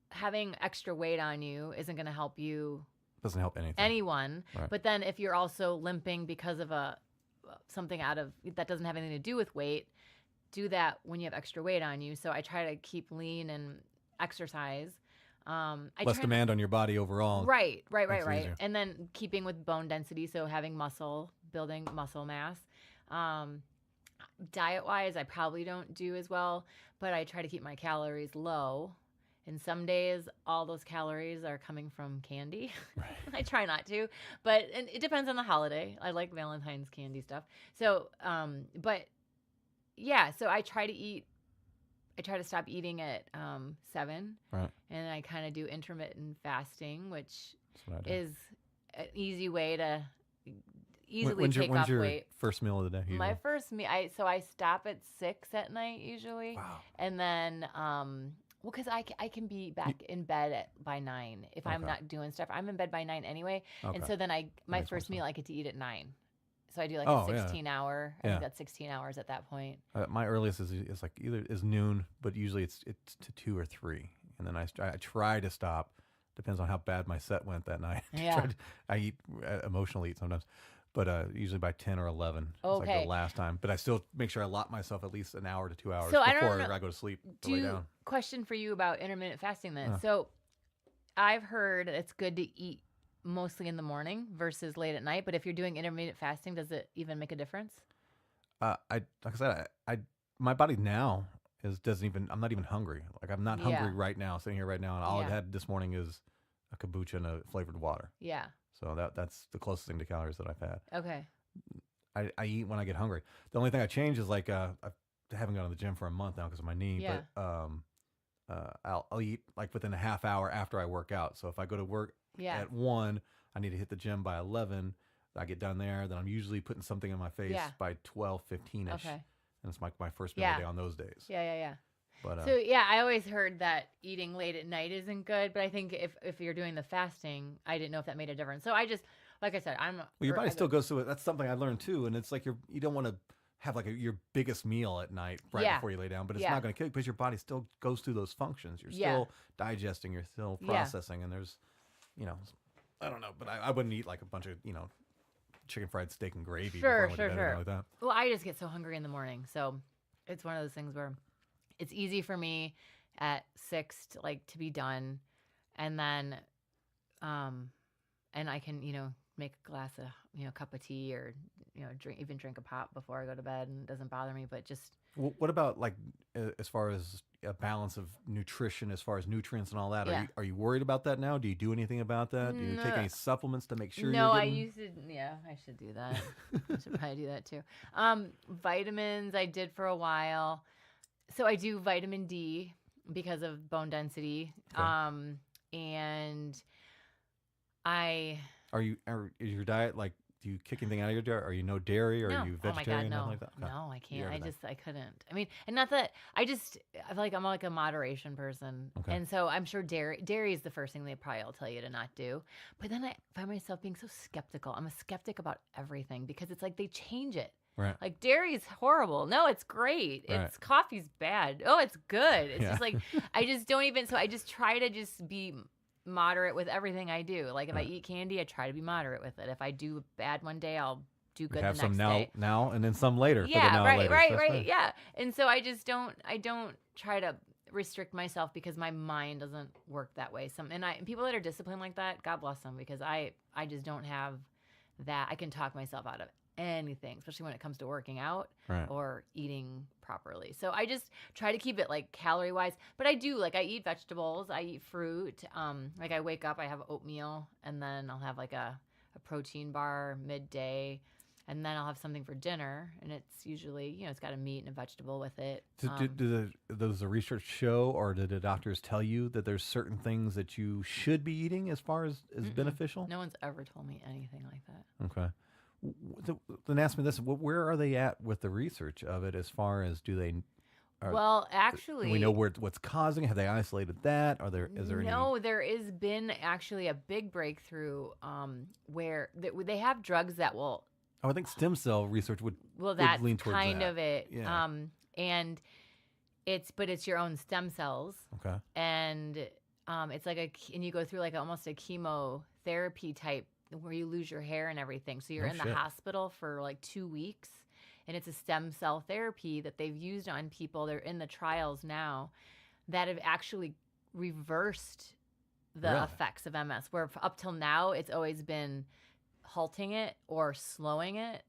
having extra weight on you isn't going to help you. Doesn't help anyone. Right. But then if you're also limping because of something that doesn't have anything to do with weight, do that when you have extra weight on you. So I try to keep lean and exercise. Less demand on your body overall. Right. makes it easier. And then keeping with bone density, so having muscle, building muscle mass. Diet-wise, I probably don't do as well, but I try to keep my calories low. And some days, all those calories are coming from candy. Right. I try not to, but and it depends on the holiday. I like Valentine's candy stuff. So, but yeah, so I try to stop eating at 7, Right. and I kind of do intermittent fasting, which That's what I do. is an easy way to easily When's take when's off your weight. first meal of the day? Usually? My first meal, I stop at 6 at night usually, Wow. and then well, because I can be back in bed by 9 if I'm Okay. not doing stuff. I'm in bed by 9 anyway, and Okay. so then my makes more first meal I get to eat at 9. So I do like Oh, a yeah. 16-hour. I Yeah. think that's 16 hours at that point. My earliest is like either is noon, but usually it's to 2 or 3, and then I try to stop. Depends on how bad my set went that night. Yeah. I eat emotional eat sometimes, but usually by 10 or 11. It's like Okay. the last time. But I still make sure I allot myself at least an hour to 2 hours So I don't before know- I go to sleep to lay down. Question for you about intermittent fasting then. Huh. So I've heard it's good to eat mostly in the morning versus late at night, but if you're doing intermittent fasting, does it even make a difference? Like I said, my body now doesn't even. I'm not even hungry. Like I'm not hungry Yeah. right now, sitting here right now, and all I've Yeah. had this morning is a kombucha and a flavored water. Yeah. So that's the closest thing to calories that I've had. Okay. I eat when I get hungry. The only thing I change is like I haven't gone to the gym for a month now because of my knee. Yeah. But I'll eat like within a half hour after I work out. So if I go to work Yeah. at 1, I need to hit the gym by 11. I get done there, then I'm usually putting something in my face Yeah. by 12, 15 ish, Okay. and it's my first meal Yeah. of the day on those days. Yeah. But So yeah, I always heard that eating late at night isn't good, but I think if you're doing the fasting, I didn't know if that made a difference. So I just, like I said, well, your body still goes through it. That's something I learned too, and it's like you don't want to have like your biggest meal at night right Yeah. before you lay down, but it's Yeah. not going to kill you because your body still goes through those functions. You're Yeah. still digesting, you're still Yeah. processing, and there's, I don't know, but I wouldn't eat like a bunch of chicken fried steak and gravy before I went to bed or anything like that. Well, I just get so hungry in the morning, so it's one of those things where it's easy for me at 6 to be done, and then, and I can make a glass of cup of tea or drink a pop before I go to bed, and it doesn't bother me. But just What about like as far as a balance of nutrition, as far as nutrients and all that? Yeah. Are you worried about that now? Do you do anything about that? Do you take No. any supplements to make sure no, you're I getting... used to. Yeah, I should do that. I should probably do that too. Vitamins I did for a while. So I do vitamin D because of bone density. Okay. And I Is your diet like? Do you kick anything out of your diet? Are you no dairy? Or no. are you Oh my vegetarian? God, no. Nothing like that? Okay. No, I can't. everything. I couldn't. I mean, and not that I feel like I'm like a moderation person. Okay. And so I'm sure dairy is the first thing they probably will tell you to not do. But then I find myself being so skeptical. I'm a skeptic about everything because it's like they change it. Right. Like dairy's horrible. No, it's great. Right. It's coffee's bad. Oh, it's good. It's Yeah. just like I just don't even. So I just try to just be moderate with everything I do. Like if Right. I eat candy, I try to be moderate with it. If I do bad one day, I'll do You good have the some next day. now, and then some later. for the Yeah, now and later. That's right. fine. Yeah. And so I just don't try to restrict myself because my mind doesn't work that way. And people that are disciplined like that, God bless them, because I just don't have that. I can talk myself out of anything, especially when it comes to working out Right. or eating properly. So I just try to keep it like calorie wise, but I do I eat vegetables, I eat fruit. Like I wake up, I have oatmeal, and then I'll have like a protein bar midday, and then I'll have something for dinner, and it's usually it's got a meat and a vegetable with it. Does the research show, or did the doctors tell you that there's certain things that you should be eating as far as beneficial? No one's ever told me anything like that. Okay. Then ask me this: where are they at with the research of it? As far as Well, actually, do we know what's causing it? Have they isolated that? Is there any? No, there has been actually a big breakthrough where they have drugs that will. Oh, I think stem cell research would That's lean towards kind that. of it. Yeah. And it's your own stem cells, Okay. and it's and you go through like almost a chemotherapy type where you lose your hair and everything. So you're No in the shit. hospital for like 2 weeks, and it's a stem cell therapy that they've used on people. They're in the trials now that have actually reversed the Really? effects of MS, where up till now it's always been halting it or slowing it,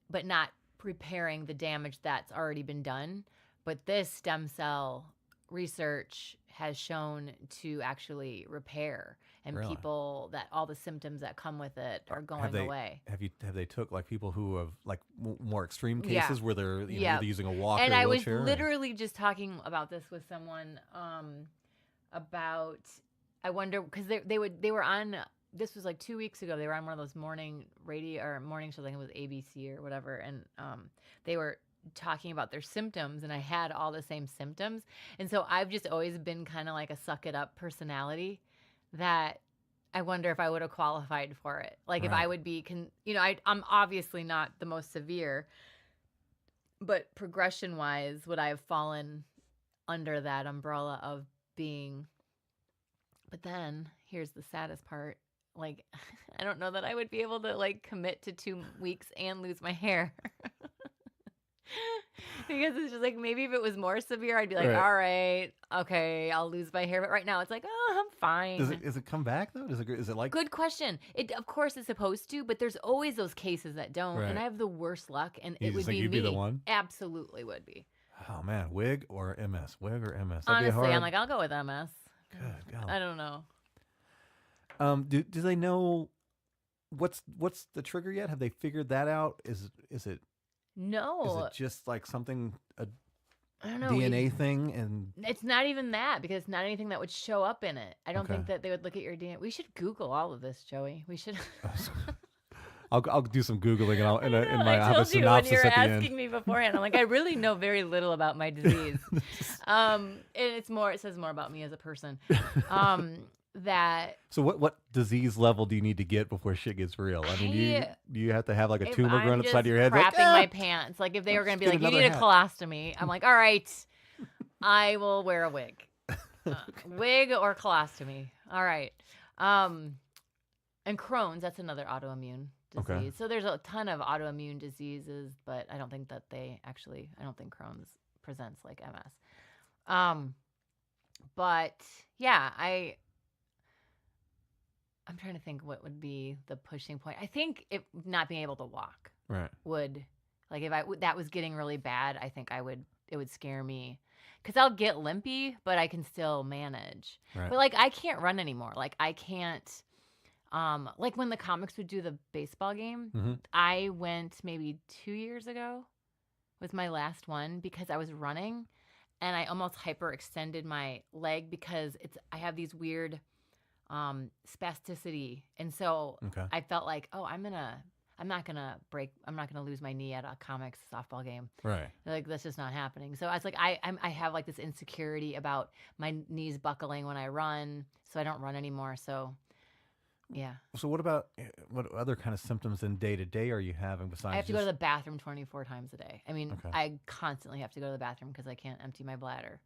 but not repairing the damage that's already been done. But this stem cell research has shown to actually repair, and Really? people that all the symptoms that come with it are going they away. have they took like people who have like more extreme Yeah. cases where they're Yeah. either using a walker And or I was wheelchair? literally just talking about this with someone about, I wonder, because they were on, this was like 2 weeks ago, they were on one of those morning radio or morning shows, I think it was ABC or whatever, and they were talking about their symptoms, and I had all the same symptoms. And so I've just always been kind of like a suck it up personality, that I wonder if I would have qualified for it. Like if Right. I would be, I'm obviously not the most severe, but progression wise, would I have fallen under that umbrella of being? But then here's the saddest part. Like, I don't know that I would be able to like commit to 2 weeks and lose my hair. Because it's just like, maybe if it was more severe, I'd be like, Right. all right, okay, I'll lose my hair. But right now it's like, oh, I'm fine. Does it come back though? Is it like Good question. It, of course, is supposed to, but there's always those cases that don't. Right. And I have the worst luck, and You it just would think be you'd me. be the one? Absolutely would be. oh man, wig or MS? Wig or MS? That'd be Honestly, hard. I'm like, I'll go with MS. Good God. I don't know. Do they know what's the trigger yet? Have they figured that out? Is it No, just like something a I don't know. DNA thing? And It's not even that, because it's not anything that would show up in it. I don't Okay. think that they would look at your DNA. We should Google all of this, Joey. We should. I'll do some googling and I'll in my I have a told you when synopsis you were at the asking end. me beforehand. I'm like, I really know very little about my disease. And it's more. It says more about me as a person. That So what disease level do you need to get before shit gets real? I mean, do you have to have like a if tumor I'm growing just upside of your head? crapping Like, my pants. Like if they were going to be Get like, you another need a hat." colostomy. I'm like, all right, I will wear a wig. Wig or colostomy. All right. And Crohn's, that's another autoimmune disease. Okay. So there's a ton of autoimmune diseases, but I don't think that I don't think Crohn's presents like MS. But yeah, I'm trying to think what would be the pushing point. I think if not being able to walk right. would, like if that was getting really bad, I think it would scare me. Because I'll get limpy, but I can still manage. Right. But like I can't run anymore. Like I can't, like when the comics would do the baseball game, Mm-hmm. I went maybe 2 years ago was my last one, because I was running and I almost hyperextended my leg, because I have these weird spasticity, and so Okay. I felt like, oh, I'm not gonna lose my knee at a comics softball game. Right. Like that's just not happening. So I was like, I have like this insecurity about my knees buckling when I run, so I don't run anymore. So yeah, So what other kind of symptoms in day to day are you having besides? I have to go just- to the bathroom 24 times a day. I mean, Okay. I constantly have to go to the bathroom because I can't empty my bladder.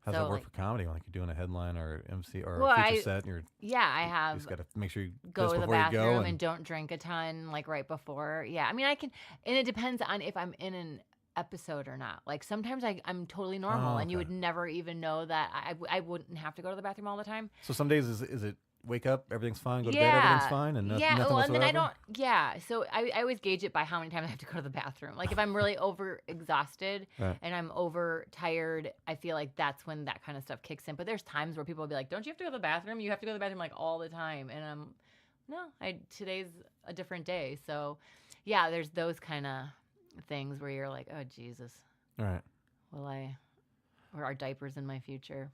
How's so, that work like- for comedy? Like you're doing a headline or MC or Well, a feature I set, and you I just have got to make sure you go piss to the before you bathroom go. and don't drink a ton like right before. Yeah, I mean I can, and it depends on if I'm in an episode or not. Like sometimes I'm totally normal, Oh, and you okay. would never even know that I wouldn't have to go to the bathroom all the time. So some days is it wake up, everything's fine, go to bed, Yeah. everything's fine, and Yeah, nothing well, and whatsoever? then I don't. Yeah, so I always gauge it by how many times I have to go to the bathroom. Like if I'm really over exhausted Right. and I'm over tired, I feel like that's when that kind of stuff kicks in. But there's times where people will be like, "Don't you have to go to the bathroom? You have to go to the bathroom like all the time." And no, today's a different day. So yeah, there's those kind of things where you're like, "Oh Jesus, All right. or are diapers in my future?"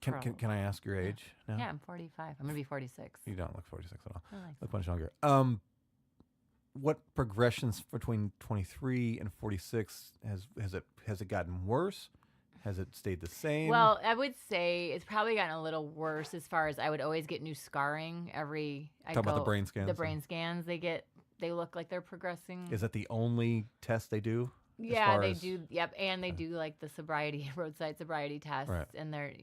Can I ask your age now? Yeah, I'm 45. I'm gonna be 46. You don't look 46 at all. I like Look much younger. What progressions between 23 and 46 has it gotten worse? Has it stayed the same? Well, I would say it's probably gotten a little worse as far as I would always get new scarring Talk about the brain scans. The brain scans, they look like they're progressing. Is that the only test they do? Yeah, far they as- do. Yep, and they do like the roadside sobriety tests, Right. and they're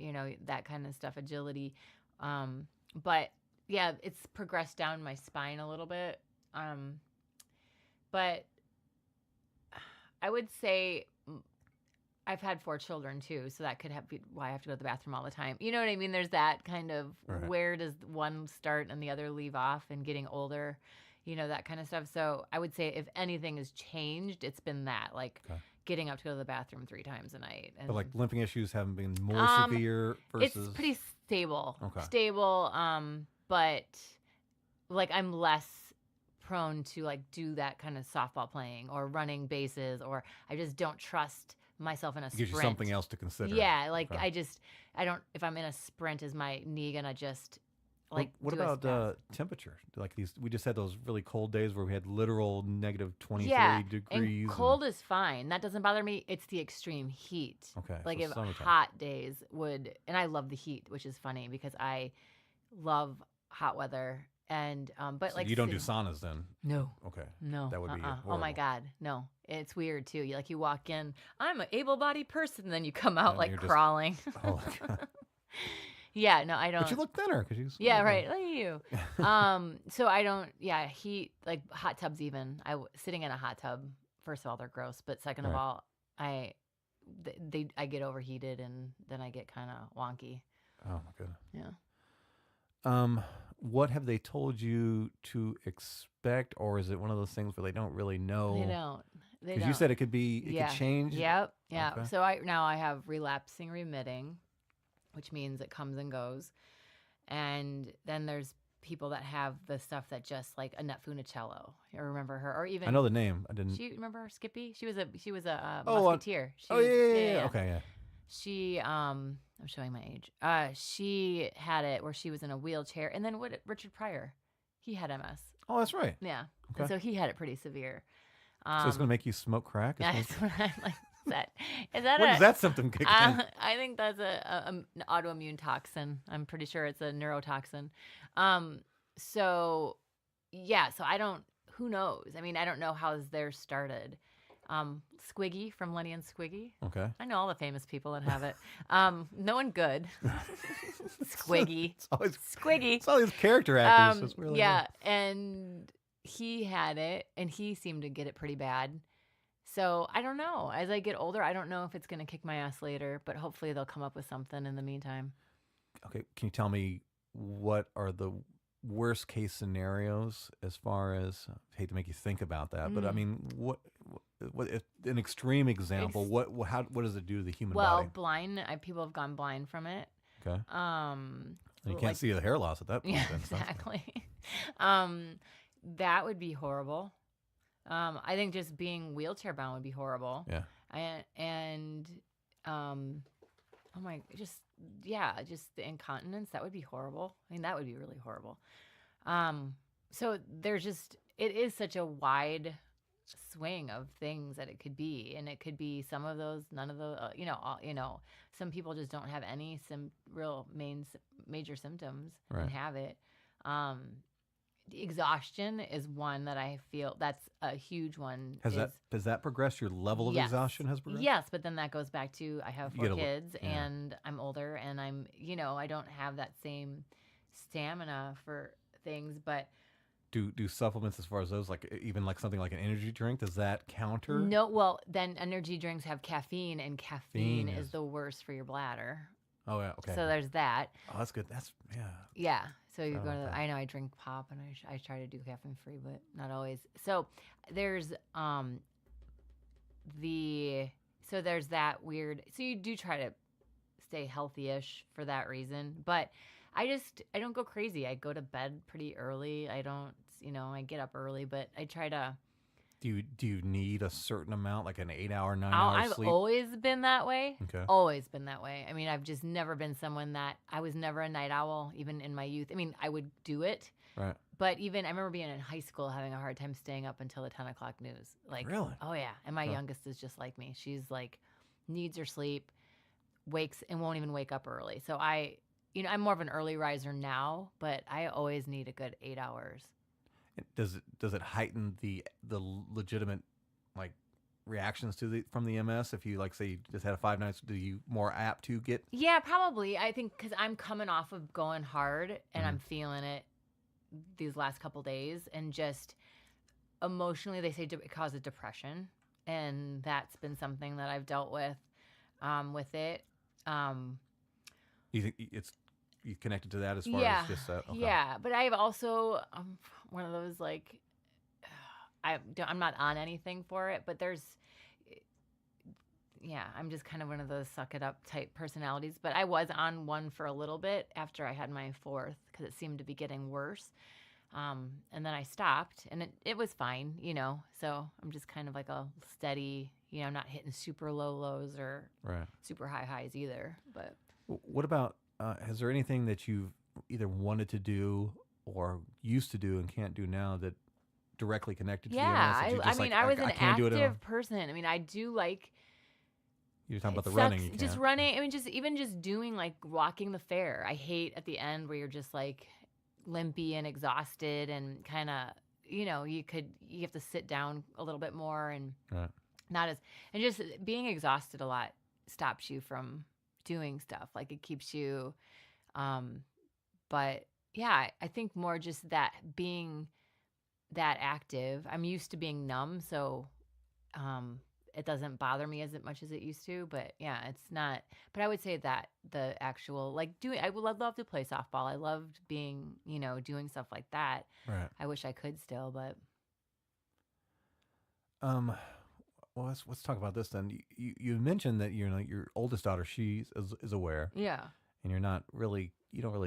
that kind of stuff, agility. But yeah, it's progressed down my spine a little bit. But I would say I've had 4 children too, so that could be why I have to go to the bathroom all the time. You know what I mean? There's that kind of Right. where does one start and the other leave off, and getting older, that kind of stuff. So I would say if anything has changed, it's been that, like Okay. getting up to go to the bathroom 3 times a night. And But like limping issues haven't been more severe it's versus. pretty stable. Okay. Stable. But like I'm less prone to like do that kind of softball playing or running bases, or I just don't trust myself in a It sprint. gives you something else to consider. Yeah, like Okay. I don't, if I'm in a sprint, is my knee gonna just like What do a about spasm? temperature? Like we just had those really cold days where we had literal negative 23 Yeah, degrees. and cold is fine. That doesn't bother me. It's the extreme heat. Okay, Like so if summertime. hot days would, and I love the heat, which is funny because I love hot weather. And but So like you don't do sitting- saunas then? No. Okay. No. That would be Oh my horrible. God. No. It's weird too. You walk in, I'm an able-bodied person, and then you come out And like you're just- crawling. Oh my God. Yeah, no, I don't. But you look thinner because you. Yeah, right. Look at you. So I don't. Yeah, heat, like hot tubs. Even sitting in a hot tub. First of all, they're gross. But second of Right. all, I get overheated and then I get kind of wonky. Oh my goodness. Yeah. What have they told you to expect, or is it one of those things where they don't really know? They don't. They Because don't. you said it could be, it Yeah. could change. Yep. Yeah. Okay. So I have relapsing remitting, which means it comes and goes. And then there's people that have the stuff that just like Annette Funicello. You remember her? Or even I know the name. I didn't. She remember Skippy? She was a Oh, musketeer. She oh was, yeah. Okay, yeah. She I'm showing my age. She had it where she was in a wheelchair, and then Richard Pryor, he had MS. Oh, that's right. Yeah, Okay. and so he had it pretty severe. So it's gonna make you smoke crack. It's Yeah, gonna- that's what I'm like. Is that when a? does that symptom kick in? I think that's an autoimmune toxin. I'm pretty sure it's a neurotoxin. So yeah, so I don't. Who knows? I mean, I don't know how theirs started. Squiggy from Lenny and Squiggy. Okay. I know all the famous people that have it. No one good. Squiggy. It's always Squiggy. it's all these character actors. That's really Yeah, and he had it, and he seemed to get it pretty bad. So I don't know. As I get older, I don't know if it's going to kick my ass later, but hopefully they'll come up with something in the meantime. Okay. Can you tell me what are the worst case scenarios as far as? I hate to make you think about that, but I mean, what if an extreme example? What does it do to the human Well, body? blind. People have gone blind from it. Okay. Um, And you can't like- see the hair loss at that point. Yeah, then, so that's- exactly. That would be horrible. I think just being wheelchair bound would be horrible. Yeah. Oh my, just the incontinence, that would be horrible. I mean, that would be really horrible. So there's it is such a wide swing of things that it could be, and it could be some of those, none of those. Some people just don't have any major symptoms Right. and have it. Exhaustion is one that I feel that's a huge one. Has that progressed? Your level of Yes. exhaustion has progressed? Yes, but then that goes back to I have You 4 gotta kids yeah. and I'm older and I'm, I don't have that same stamina for things, but Do supplements as far as those, like even like something like an energy drink, does that counter? no, well, then energy drinks have caffeine, and caffeine Caffeine is is- the worst for your bladder. Oh yeah. Okay. So there's that. Oh, that's good. That's yeah. Yeah. So you Oh, go to okay. I know I drink pop and I try to do caffeine free, but not always. So there's there's that weird. So you do try to stay healthy-ish for that reason, but I don't go crazy. I go to bed pretty early. I don't, I get up early, but I try to. Do you need a certain amount, like an 8-hour, 9-hour I've sleep? always been that way. Okay. Always been that way. I mean, I've just never been someone that I was never a night owl, even in my youth. I mean, I would do it, Right. but even I remember being in high school having a hard time staying up until the 10 o'clock news. Like, Really? Oh yeah. And my Huh. youngest is just like me. She's like needs her sleep, wakes and won't even wake up early. So I'm more of an early riser now, but I always need a good 8 hours. Does it heighten the legitimate like reactions from the MS if you like say you just had a 5 nights? Do you more apt to get? Yeah, probably. I think because I'm coming off of going hard and I'm feeling it these last couple days, and just emotionally, they say it causes depression, and that's been something that I've dealt with. with it. You think you connected to that as far Yeah, as just that? Okay. yeah. But I've also one of those like I'm not on anything for it, but I'm just kind of one of those suck it up type personalities. But I was on one for a little bit after I had my fourth because it seemed to be getting worse. And then I stopped, and it was fine, So I'm just kind of like a steady, not hitting super low lows or Right. super high highs either. But What about, has there anything that you've either wanted to do or used to do and can't do now that directly connected to the MS? That you I just mean, like, I was an can't do it active person. I mean, I do like. You're talking about the It running. sucks. You Just can't. running. I mean, just doing like walking the fair. I hate at the end where you're just like limpy and exhausted and kind of, you have to sit down a little bit more and Right. and just being exhausted a lot stops you from doing stuff. Like it keeps you, but yeah, I think more just that being that active. I'm used to being numb, so, it doesn't bother me as much as it used to, but yeah, it's not. But I would say that the actual I would love to play softball. I loved being, doing stuff like that. Right. I wish I could still, but Well, let's talk about this then. You mentioned that your oldest daughter, she is aware, yeah, and you don't really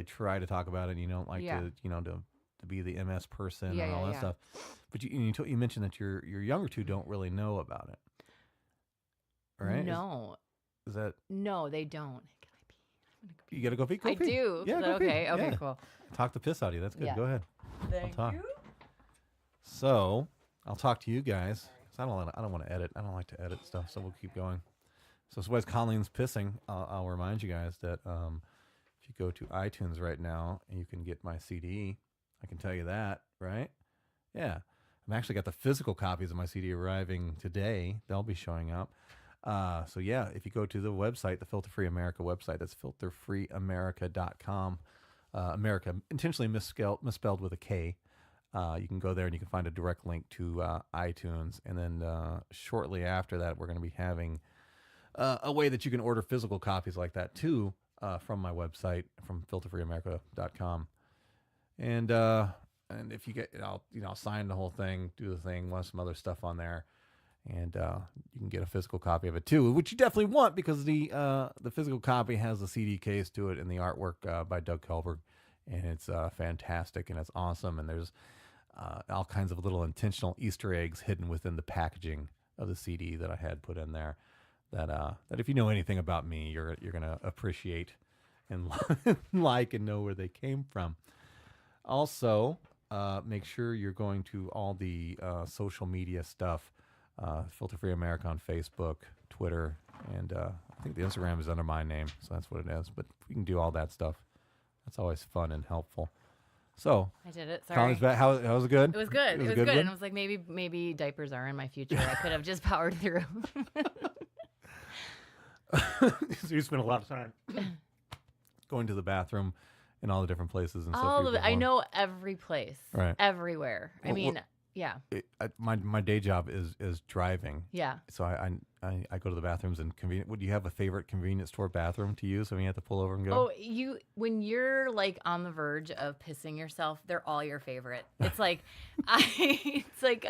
try to talk about it. And you don't like Yeah. to be the MS person Yeah, and all yeah, that yeah. stuff. But you mentioned that your younger two don't really know about it, right? no, Is that no, they don't. you got to go pee? Go I pee. do. Yeah, Is that go pee. okay? Okay, Yeah. cool. Talk the piss out of you. That's good. Yeah. Go ahead. Thank talk. you. So I'll talk to you guys. 'Cause I don't want to edit. I don't like to edit stuff. So we'll keep going. So as Colleen's pissing, I'll remind you guys that if you go to iTunes right now, you can get my CD. I can tell you that, right? Yeah. I've actually got the physical copies of my CD arriving today. They'll be showing up. So yeah, if you go to the website, the Filter Free America website, that's filterfreeamerica.com. America intentionally misspelled with a K. You can go there and you can find a direct link to iTunes. And then shortly after that, we're going to be having a way that you can order physical copies like that too from my website, from filterfreeamerica.com. And if you get, I'll sign the whole thing, do the thing, want some other stuff on there. And you can get a physical copy of it too, which you definitely want because the physical copy has the CD case to it and the artwork by Doug Kelberg, and it's fantastic and it's awesome. And there's all kinds of little intentional Easter eggs hidden within the packaging of the CD that I had put in there. That if you know anything about me, you're gonna appreciate and like and know where they came from. Also, make sure you're going to all the social media stuff. Filter Free America on Facebook, Twitter, and I think the Instagram is under my name, so that's what it is. But we can do all that stuff. That's always fun and helpful. So I did it. Sorry. Colleen's back. How was it good? It was good. It was a good. And one? I was like, maybe diapers are in my future. I could have just powered through. So you spent a lot of time going to the bathroom in all the different places and All stuff. of it. I know every place. Right. Everywhere. I Well, mean, yeah. My day job is driving. Yeah. So I go to the bathrooms and convenient. Would you have a favorite convenience store bathroom to use? I mean, you have to pull over and go. Oh, when you're like on the verge of pissing yourself, they're all your favorite. It's like, it's like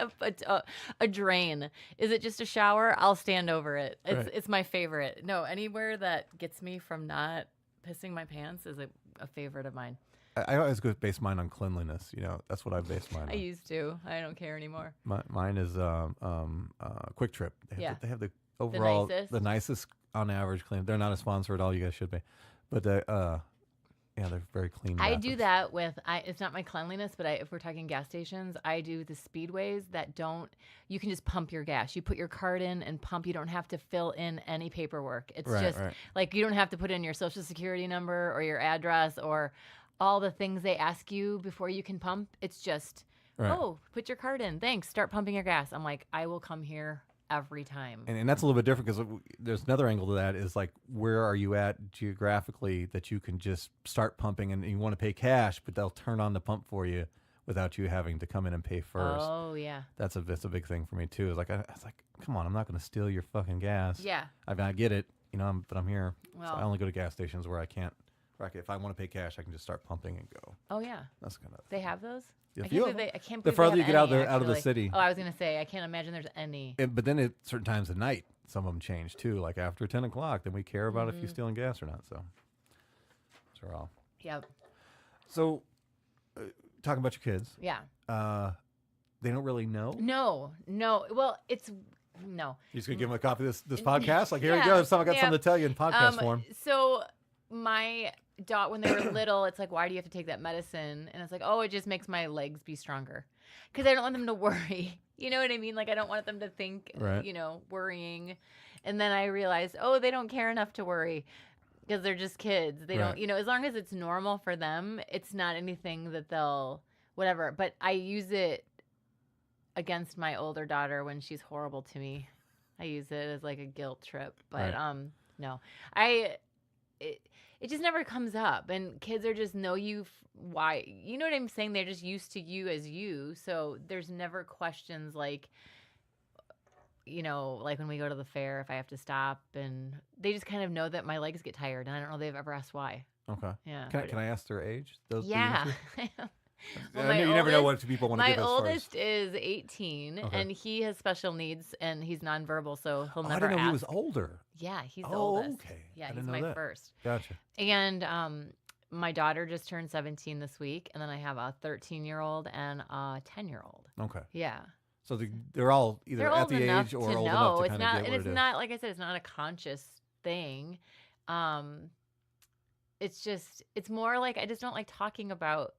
a drain. Is it just a shower? I'll stand over it. It's my favorite. No, anywhere that gets me from not pissing my pants is a favorite of mine. I always go base mine on cleanliness. That's what I base mine on. I used to. I don't care anymore. Mine is Quick Trip. They have the overall nicest? the nicest on average clean. They're not a sponsor at all. You guys should be, but they're very clean. I do bathrooms. that with it's not my cleanliness, but if we're talking gas stations, I do the speedways that don't. You can just pump your gas. You put your card in and pump. You don't have to fill in any paperwork. It's just like you don't have to put in your social security number or your address or all the things they ask you before you can pump. It's just put your card in. Thanks. Start pumping your gas. I'm like, I will come here every time. And that's a little bit different because there's another angle to that is like, where are you at geographically that you can just start pumping and you want to pay cash, but they'll turn on the pump for you without you having to come in and pay first. Oh yeah. That's a big thing for me too. It's like, I was like, come on, I'm not going to steal your fucking gas. Yeah. I mean, I get it. but I'm here. Well, So I only go to gas stations where I can't. If I want to pay cash, I can just start pumping and go. oh yeah, That's kind of. they have those. Yeah, I few can't of believe them. I can't The believe they farther you have get any, out of the actually. city. Oh, I was gonna say I can't imagine there's any. But then at certain times at night, some of them change too. Like after 10 o'clock, then we care about if you're stealing gas or not. So, those are all. Yep. So, talking about your kids, Yeah. they don't really know. No. Well, it's no. You're just gonna give them a copy of this podcast. Like here Yeah, you go. Someone got yeah. something to tell you in podcast form. So my dog, when they were little, it's like, why do you have to take that medicine? And it's like, oh, it just makes my legs be stronger. Because I don't want them to worry. You know what I mean? Like, I don't want them to think, Right. worrying. And then I realized, oh, they don't care enough to worry because they're just kids. They Right. don't, as long as it's normal for them, it's not anything that they'll, whatever. But I use it against my older daughter when she's horrible to me. I use it as like a guilt trip. But Right. no, it just never comes up, and kids are just know you why, you know what I'm saying? They're just used to you as you, so there's never questions like, like when we go to the fair, if I have to stop, and they just kind of know that my legs get tired, and I don't know they've ever asked why. Okay. Yeah. Can I ask their age? Those Yeah. Well, I know you never know what people want to My give as far as. oldest is 18, Okay. and he has special needs, and he's nonverbal, so he'll Oh, I never didn't know ask. he was older. Yeah, he's the Oh, oldest. okay. I Yeah, didn't he's know my that. first. Gotcha. And my daughter just turned 17 this week, and then I have a 13-year-old and a 10-year-old. Okay. Yeah. So they're all either They're at old the enough age or to old know. enough to It's kind not, of and get what it's it is. not, like I said, it's not a conscious thing. It's just, it's more like I just don't like talking about.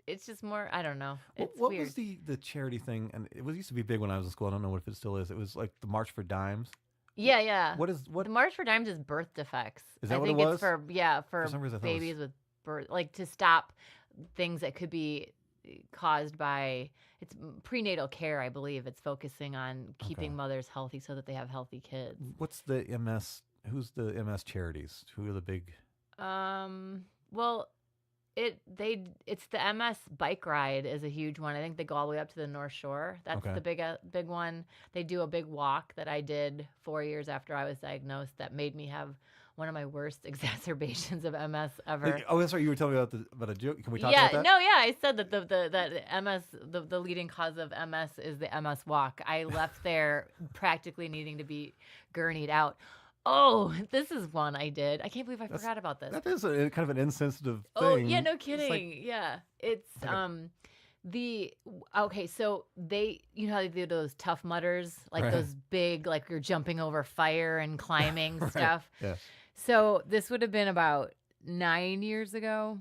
It's just more, I don't know. It's What weird. was the charity thing? And it used to be big when I was in school. I don't know if it still is. It was like the March for Dimes. Yeah. What The March for Dimes is birth defects. Is that I what it think was? it's for some reason I thought it was- babies with birth, like to stop things that could be caused by, it's prenatal care, I believe. It's focusing on keeping Okay. mothers healthy so that they have healthy kids. What's the MS? Who's the MS charities? Who are the big? Well, it's the MS bike ride is a huge one. I think they go all the way up to the North Shore. That's Okay. the big one. They do a big walk that I did 4 years after I was diagnosed that made me have one of my worst exacerbations of MS ever. Oh, that's right. You were telling me about a joke. Can we talk Yeah, about that? no, yeah. I said that that MS, the leading cause of MS is the MS walk. I left there practically needing to be gurneyed out. Oh, this is one I did. I can't believe I forgot about this. That is a kind of an insensitive thing. Oh, yeah, no It's kidding. like- Yeah. It's okay, so they, how they do those tough mudders, like Right. those big, like you're jumping over fire and climbing Right. stuff. Yes. So this would have been about 9 years ago.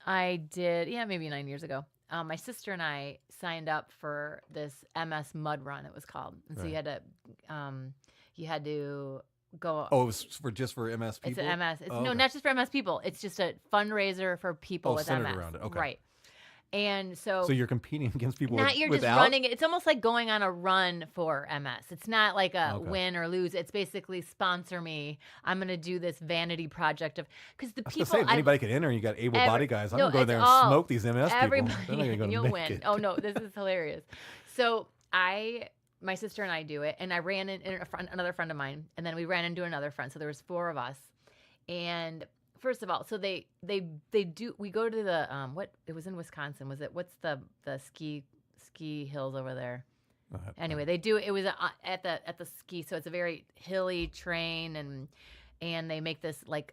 Maybe 9 years ago. My sister and I signed up for this MS mud run, it was called. And so Right. you had to go. Oh, it was just for MS people. It's an MS. It's, Oh, No, okay. not just for MS people. It's just a fundraiser for people Oh, with centered MS. around it. Okay. Right. And so, So you're competing against people not you're just without. running. It's almost like going on a run for MS. It's not like a Okay. win or lose. It's basically sponsor me. I'm going to do this vanity project of because the I was people. gonna say, if anybody can enter, and you got able-bodied guys. I'm no, gonna go in it's there and all- smoke these MS people. everybody, They're not even gonna you'll make win. it. Oh no, this is hilarious. So my sister and I do it, and I ran in another friend of mine, and then we ran into another friend. So there was 4 of us, and first of all, so they do. We go to the it was in Wisconsin. Was it what's the ski hills over there? Anyway, they do. It was at the ski, so it's a very hilly terrain, and they make this like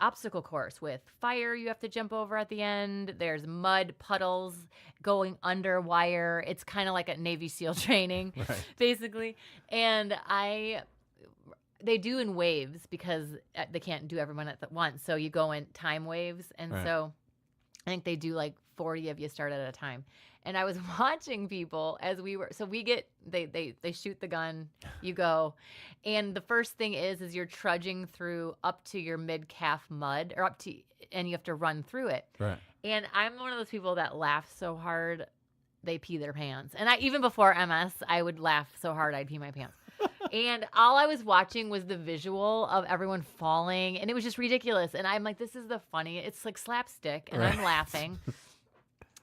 obstacle course with fire you have to jump over at the end. There's mud puddles going under wire. It's kind of like a Navy SEAL training, Right. basically. And they do in waves because they can't do everyone at once. So you go in time waves, and Right. so I think they do like 40 of you start at a time. And I was watching people as we were, so we get, they shoot the gun, you go. And the first thing is you're trudging through up to your mid-calf mud and you have to run through it. Right. And I'm one of those people that laugh so hard, they pee their pants. And even before MS, I would laugh so hard, I'd pee my pants. And all I was watching was the visual of everyone falling. And it was just ridiculous. And I'm like, this is the funny, it's like slapstick. And I'm Right. laughing.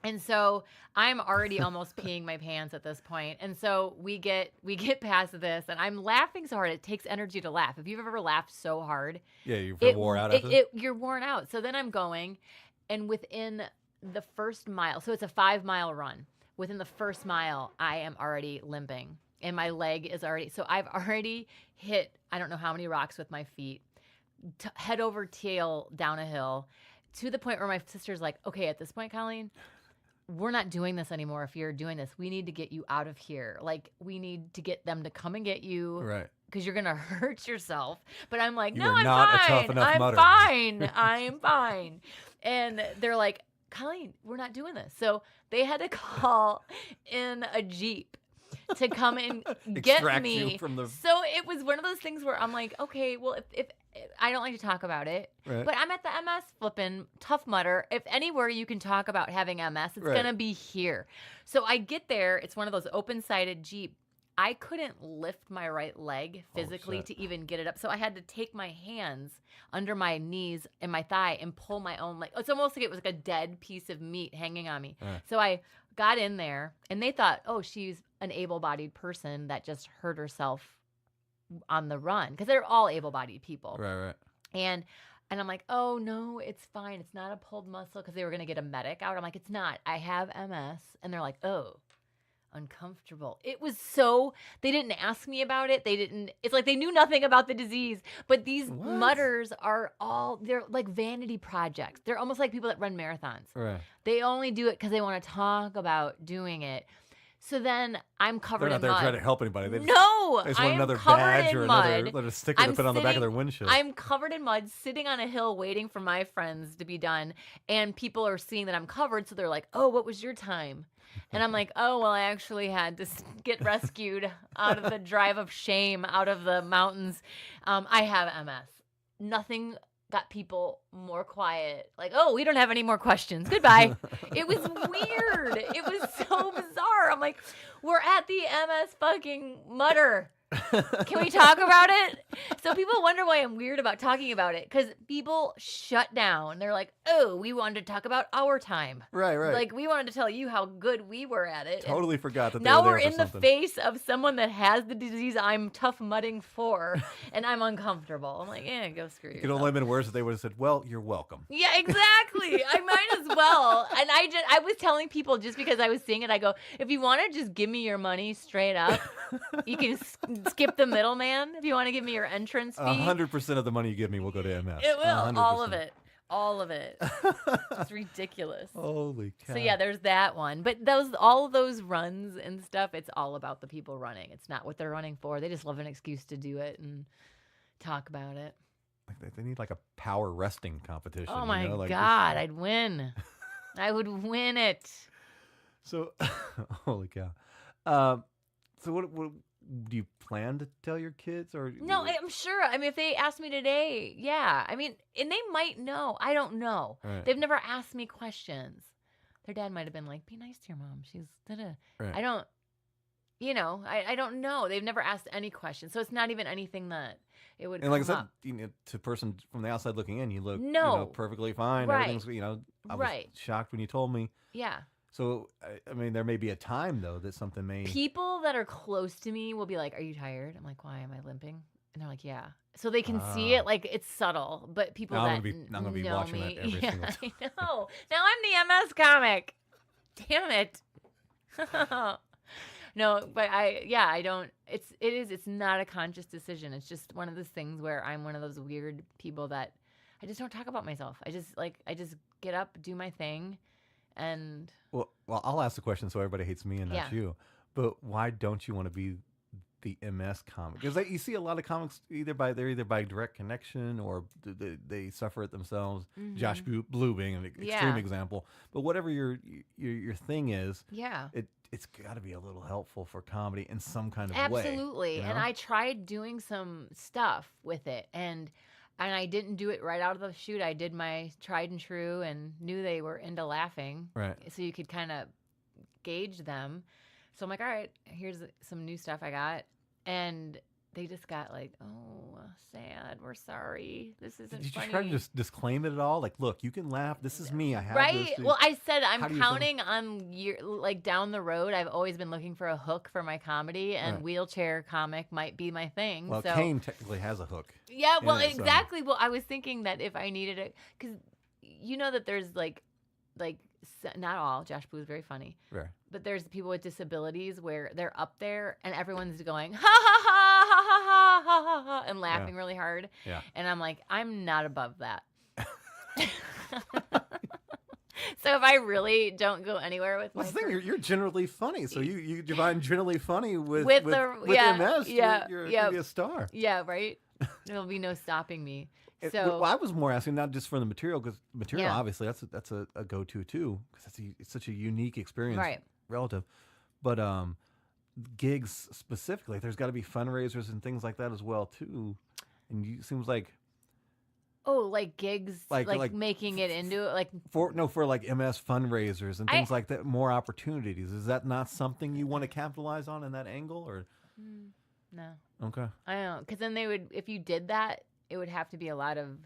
And so I'm already almost peeing my pants at this point. And so we get past this, and I'm laughing so hard it takes energy to laugh. If you've ever laughed so hard, Yeah, you feel wore out after this? you're worn out. So then I'm going, and within the first mile, so it's a 5-mile run. Within the first mile, I am already limping, and my leg is already. So I've already hit I don't know how many rocks with my feet, head over tail down a hill, to the point where my sister's like, "Okay, at this point, Colleen, we're not doing this anymore. If you're doing this, we need to get you out of here. Like, we need to get them to come and get you." Right. Because you're going to hurt yourself. But I'm like, You no, are I'm not a fine. tough enough I'm mudder. fine. I'm fine. And they're like, Colleen, we're not doing this. So they had to call in a Jeep to come and get Extract me. you from the... So it was one of those things where I'm like, okay, well, if I don't like to talk about it, Right. but I'm at the MS flipping Tough Mudder. If anywhere you can talk about having MS, it's Right. going to be here. So I get there. It's one of those open-sided Jeep. I couldn't lift my right leg physically shit. to even get it up. So I had to take my hands under my knees and my thigh and pull my own leg. It's almost like it was like a dead piece of meat hanging on me. Right. So I got in there, and they thought, oh, she's an able-bodied person that just hurt herself on the run, because they're all able-bodied people. Right. And I'm like, oh, no, it's fine. It's not a pulled muscle, because they were going to get a medic out. I'm like, it's not. I have MS. And they're like, oh, uncomfortable. It was so, they didn't ask me about it. It's like they knew nothing about the disease. But these What? mudders they're like vanity projects. They're almost like people that run marathons. Right. They only do it because they want to talk about doing it. So then I'm covered They're not in there mud. trying to help anybody. They just, No, they just I want am another covered badge in or mud. another sticker to I'm put on the back of their sitting- windshield. I'm covered in mud, sitting on a hill waiting for my friends to be done. And people are seeing that I'm covered. So they're like, oh, what was your time? And I'm like, oh, well, I actually had to get rescued out of the drive of shame, out of the mountains. I have MS. Nothing got people more quiet. Like, oh, we don't have any more questions. Goodbye. It was weird. It was so bizarre. I'm like, we're at the MS fucking mutter. Can we talk about it? So people wonder why I'm weird about talking about it, because people shut down. They're like, oh, we wanted to talk about our time. Right. Like, we wanted to tell you how good we were at it. And Totally forgot that they now were we're there in for the something. face of someone that has the disease I'm tough mudding for, and I'm uncomfortable. I'm like, go screw It could yourself. only have been worse if they would have said, well, you're welcome. Yeah, exactly. I might as well. And I was telling people, just because I was seeing it, I go, if you want to just give me your money straight up, you can skip the middleman. If you want to give me your entrance fee, 100% of the money you give me will go to MS. it will. 100%. All of it. All of it. It's ridiculous. Holy cow. So yeah, there's that one. But all of those runs and stuff, it's all about the people running. It's not what they're running for. They just love an excuse to do it and talk about it. Like they need like a power wresting competition. Oh you my know? Like God, I'd win. I would win it. So, holy cow. So what do you plan to tell your kids, or No, I'm sure. I mean, if they asked me today, yeah. I mean, and they might know. I don't know. Right. They've never asked me questions. Their dad might have been like, "Be nice to your mom. She's da-da." Right. I don't. I don't know. They've never asked any questions, so it's not even anything that it would. And like I come said, up. to a person from the outside looking in, you look No. perfectly fine. Right. Everything's I was Right. shocked when you told me. Yeah. So I mean, there may be a time though that something may. People that are close to me will be like, "Are you tired?" I'm like, "Why am I limping?" And they're like, "Yeah." So they can see it, like it's subtle, but people Now I'm that gonna be know watching me, that every yeah, single time. I know. Now I'm the MS comic. Damn it. No, but I don't. It's not a conscious decision. It's just one of those things where I'm one of those weird people that I just don't talk about myself. I just get up, do my thing, and Well, I'll ask the question so everybody hates me and not Yeah. you. But why don't you want to be the MS comic? Because you see a lot of comics either by direct connection or they suffer it themselves. Josh Blue being an extreme Yeah. example. But whatever your thing is, yeah. it's got to be a little helpful for comedy in some kind of way. Absolutely. you And know? I tried doing some stuff with it, and I didn't do it right out of the chute. I did my tried and true and knew they were into laughing. Right. So you could kind of gauge them. So I'm like, all right, here's some new stuff I got. And they just got like, oh, sad. We're sorry. This isn't Did you funny. try to just disclaim it at all? Like, look, you can laugh. This is me. I have Right. this. Well, I said How I'm do you counting on like down the road. I've always been looking for a hook for my comedy, and Right. wheelchair comic might be my thing. Well, so Kane technically has a hook. yeah, well, it, so- exactly. Well, I was thinking that if I needed it, because you know that there's like not all. Josh Blue's very funny, Right. but there's people with disabilities where they're up there and everyone's going ha ha ha ha ha ha ha ha ha and laughing really hard. Yeah. And I'm like, I'm not above that. So if I really don't go anywhere with Well, my the thing, you're generally funny, so you divine generally funny with the- yeah, MS. yeah, you're yeah. gonna be a star. yeah, right. There'll be no stopping me. Well, So I was more asking not just for the material, because material Yeah. obviously that's a go-to too, because it's such a unique experience, Right. relative. But gigs specifically, there's got to be fundraisers and things like that as well too. And you seems like like gigs, Like- making it into like for like MS fundraisers and things like that, more opportunities. Is that not something you want to capitalize on in that angle, or no. okay? I don't know, because then they would, if you did that, it would have to be a lot of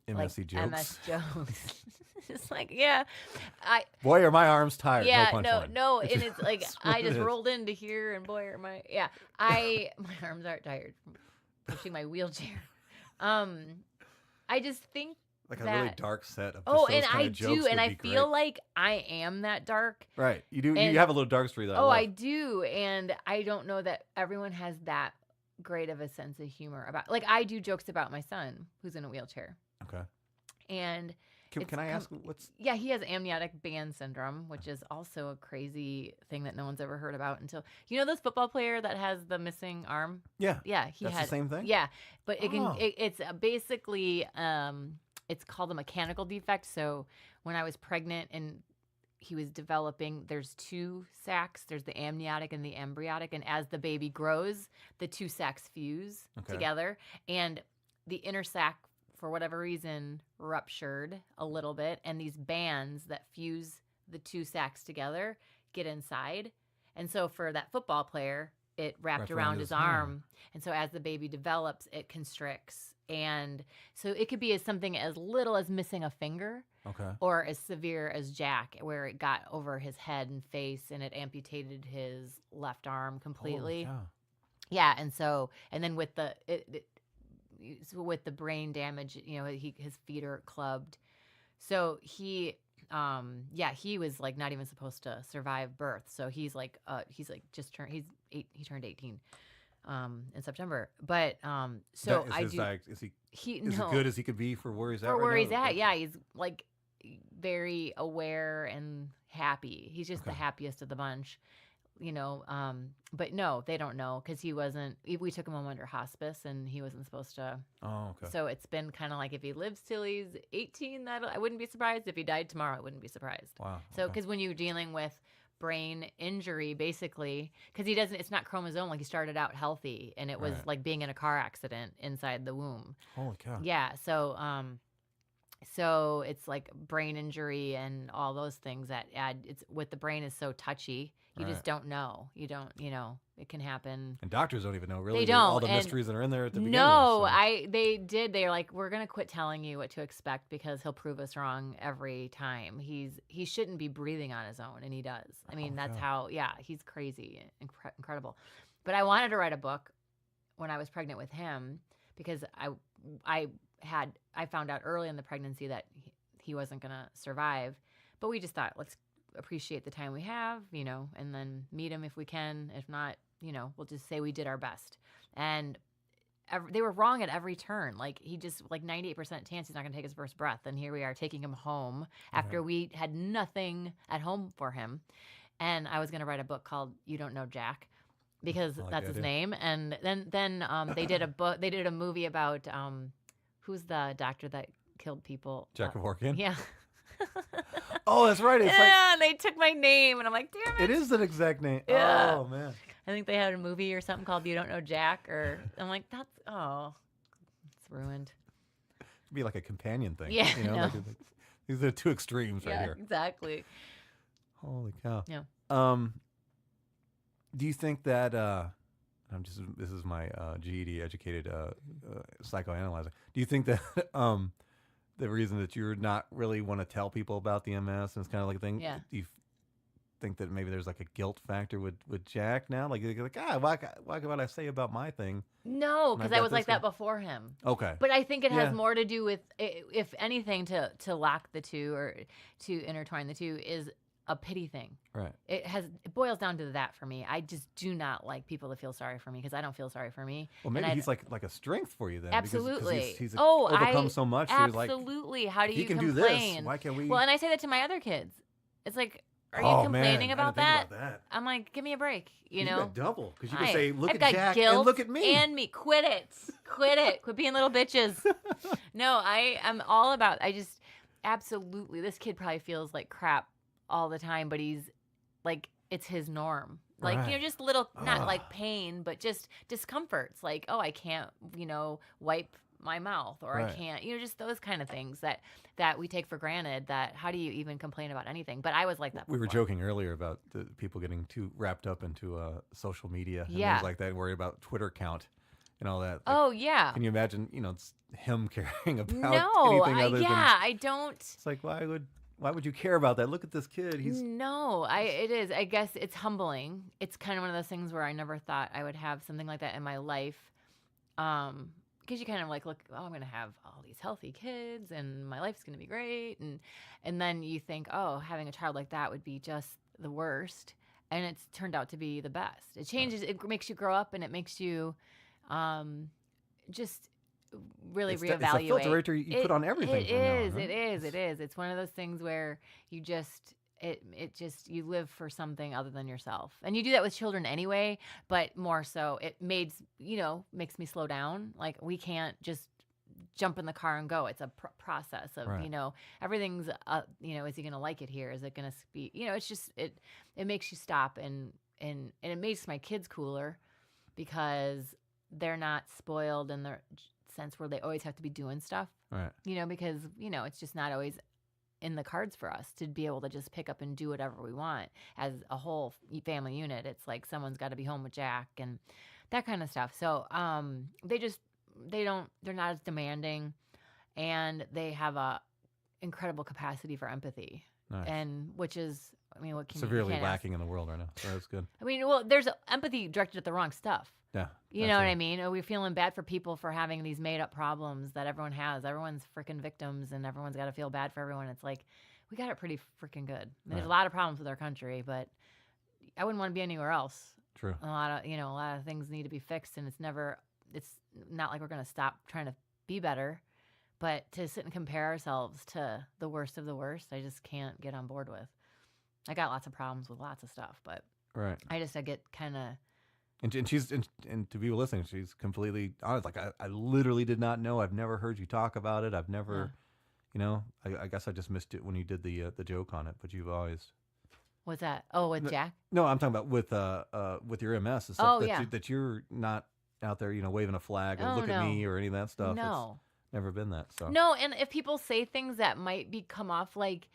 MSC like jokes. MS jokes. It's like, yeah, Boy, are my arms tired. yeah, no, punchline. no, and it's like That's what I it just is. rolled into here, and boy, are my my arms aren't tired from pushing my wheelchair. I just think Like a that, really dark set of. Just oh, those and kind I of jokes do, and would I be feel great. like I am that dark. Right, you do. and- You have a little dark streak that. Oh, I I love. do, and I don't know that everyone has that great of a sense of humor about. Like I do jokes about my son who's in a wheelchair, Okay. and Can it's I com- ask what's? yeah, he has amniotic band syndrome, which is also a crazy thing that no one's ever heard about until this football player that has the missing arm. Yeah. Yeah, he That's had the same thing? Yeah, but it can. Oh. It's basically it's called a mechanical defect. So when I was pregnant and he was developing, there's two sacs. There's the amniotic and the embryonic, and as the baby grows, the two sacs fuse Okay. together, and the inner sac, for whatever reason, ruptured a little bit, and these bands that fuse the two sacs together get inside. And so for that football player, it wrapped around his arm. And so as the baby develops, it constricts. And so it could be as something as little as missing a finger, Okay. or as severe as Jack, where it got over his head and face and it amputated his left arm completely. Holy cow. Yeah, and then with the brain damage, his feet are clubbed. So he was like not even supposed to survive birth. So he turned 18 in September. But so Is I his do diag- is he he as no, good as he could be for where he's at? for right where now? he's at. Yeah, he's like very aware and happy. He's just the Okay. happiest of the bunch. But no, they don't know because we took him home under hospice and he wasn't supposed to. Oh, okay. So it's been kind of like if he lives till he's 18, I wouldn't be surprised. If he died tomorrow, I wouldn't be surprised. Wow. So okay. because when you're dealing with brain injury, basically, because it's not chromosomal. Like he started out healthy and it was Right. like being in a car accident inside the womb. Holy cow. Yeah. So it's like brain injury and all those things that add. It's with the brain is so touchy. You Right. just don't know. You don't. It can happen. And doctors don't even know really They all don't, the and mysteries that are in there at the beginning. No, so- they did. They're like, we're gonna quit telling you what to expect because he'll prove us wrong every time. He shouldn't be breathing on his own, and he does. I mean, that's cow. how. Yeah, he's crazy, incredible. But I wanted to write a book when I was pregnant with him because I found out early in the pregnancy that he wasn't gonna survive. But we just thought, let's appreciate the time we have, and then meet him if we can. If not, we'll just say we did our best. And they were wrong at every turn. Like he just 98% chance he's not going to take his first breath. And here we are taking him home after we had nothing at home for him. And I was going to write a book called You Don't Know Jack because I like that's the his idea. name. And then they did they did a movie about who's the doctor that killed people? Jack of Orkin? Yeah. Oh, that's right. It's Yeah, and they took my name, and I'm like, damn it. it is that exact name. Yeah. Oh man. I think they had a movie or something called You Don't Know Jack, or I'm like, it's ruined. It'd be like a companion thing. Yeah, You know, no. these are two extremes right Yeah, here. exactly. Holy cow. Yeah. Do you think that this is my GED educated psychoanalyzer. Do you think that the reason that you're not really want to tell people about the MS and it's kind of like a thing? Yeah. Do you think that maybe there's like a guilt factor with Jack now? Like you're like, why would I say about my thing? No, And I've because I got was like this that before him. Okay. But I think it has Yeah. more to do with, if anything, to lock the two or to intertwine the two is a pity thing. Right. It boils down to that for me. I just do not like people to feel sorry for me because I don't feel sorry for me. Well, maybe And he's like a strength for you then. absolutely. Because he's Oh, overcome so much. So you're like, absolutely. How do he you can do complain? this. Why can't we? Well, and I say that to my other kids. It's like, are Oh, you complaining man, I about didn't that? think about that. I'm like, give me a break. You know, got double because you can I- say, look I've at got Jack guilt and look at me. and me. Quit it. Quit being little bitches. No, I am all about. I just absolutely. This kid probably feels like crap all the time, but he's like, it's his norm. Like, Right. just little, not Ugh. like pain, but just discomforts. Like, oh, I can't, wipe my mouth, or I Right. can't, just those kind of things that we take for granted. That how do you even complain about anything? But I was like that. We were before. joking earlier about the people getting too wrapped up into social media and Yeah. things like that, and worried about Twitter count and all that. Like, Oh yeah. can you imagine? It's him caring about No, anything other than. I don't. It's like why would you care about that? Look at this kid. He's No, it is. I guess it's humbling. It's kind of one of those things where I never thought I would have something like that in my life. Because you kind of like look, oh, I'm going to have all these healthy kids and my life's going to be great. And then you think, oh, having a child like that would be just the worst. And it's turned out to be the best. It changes, it makes you grow up, and it makes you just really it's reevaluate. a filter you put on everything. It from now on, is. right? It is. It's one of those things where you just you live for something other than yourself, and you do that with children anyway. But more so, it makes me slow down. Like, we can't just jump in the car and go. It's a process of Right. Everything's is he gonna like it here? Is it gonna be it's just it makes you stop, and it makes my kids cooler because they're not spoiled in the sense where they always have to be doing stuff, Right. because it's just not always in the cards for us to be able to just pick up and do whatever we want as a whole family unit. It's like someone's got to be home with Jack and that kind of stuff. So they're not as demanding, and they have a incredible capacity for empathy, Nice. and which is, what can Severely you can't ask. lacking in the world right now. So that's good. Well, there's empathy directed at the wrong stuff. Yeah. You know what I mean? Are we feeling bad for people for having these made up problems that everyone has? Everyone's freaking victims, and everyone's got to feel bad for everyone. It's like, we got it pretty freaking good. I mean, there's a Right. lot of problems with our country, but I wouldn't want to be anywhere else. True. A lot of things need to be fixed, and it's not like we're going to stop trying to be better, but to sit and compare ourselves to the worst of the worst, I just can't get on board with. I got lots of problems with lots of stuff, but Right. I get kind of. And she's and to people listening, she's completely honest. Like, I literally did not know. I've never heard you talk about it. I've never, I guess I just missed it when you did the joke on it. But you've always. What's that? Oh, with No, Jack? No, I'm talking about with your MS and stuff. Oh, that yeah. that you're not out there, waving a flag or Oh, look at no. me or any of that stuff. No. It's never been that. So No, and if people say things that might come off like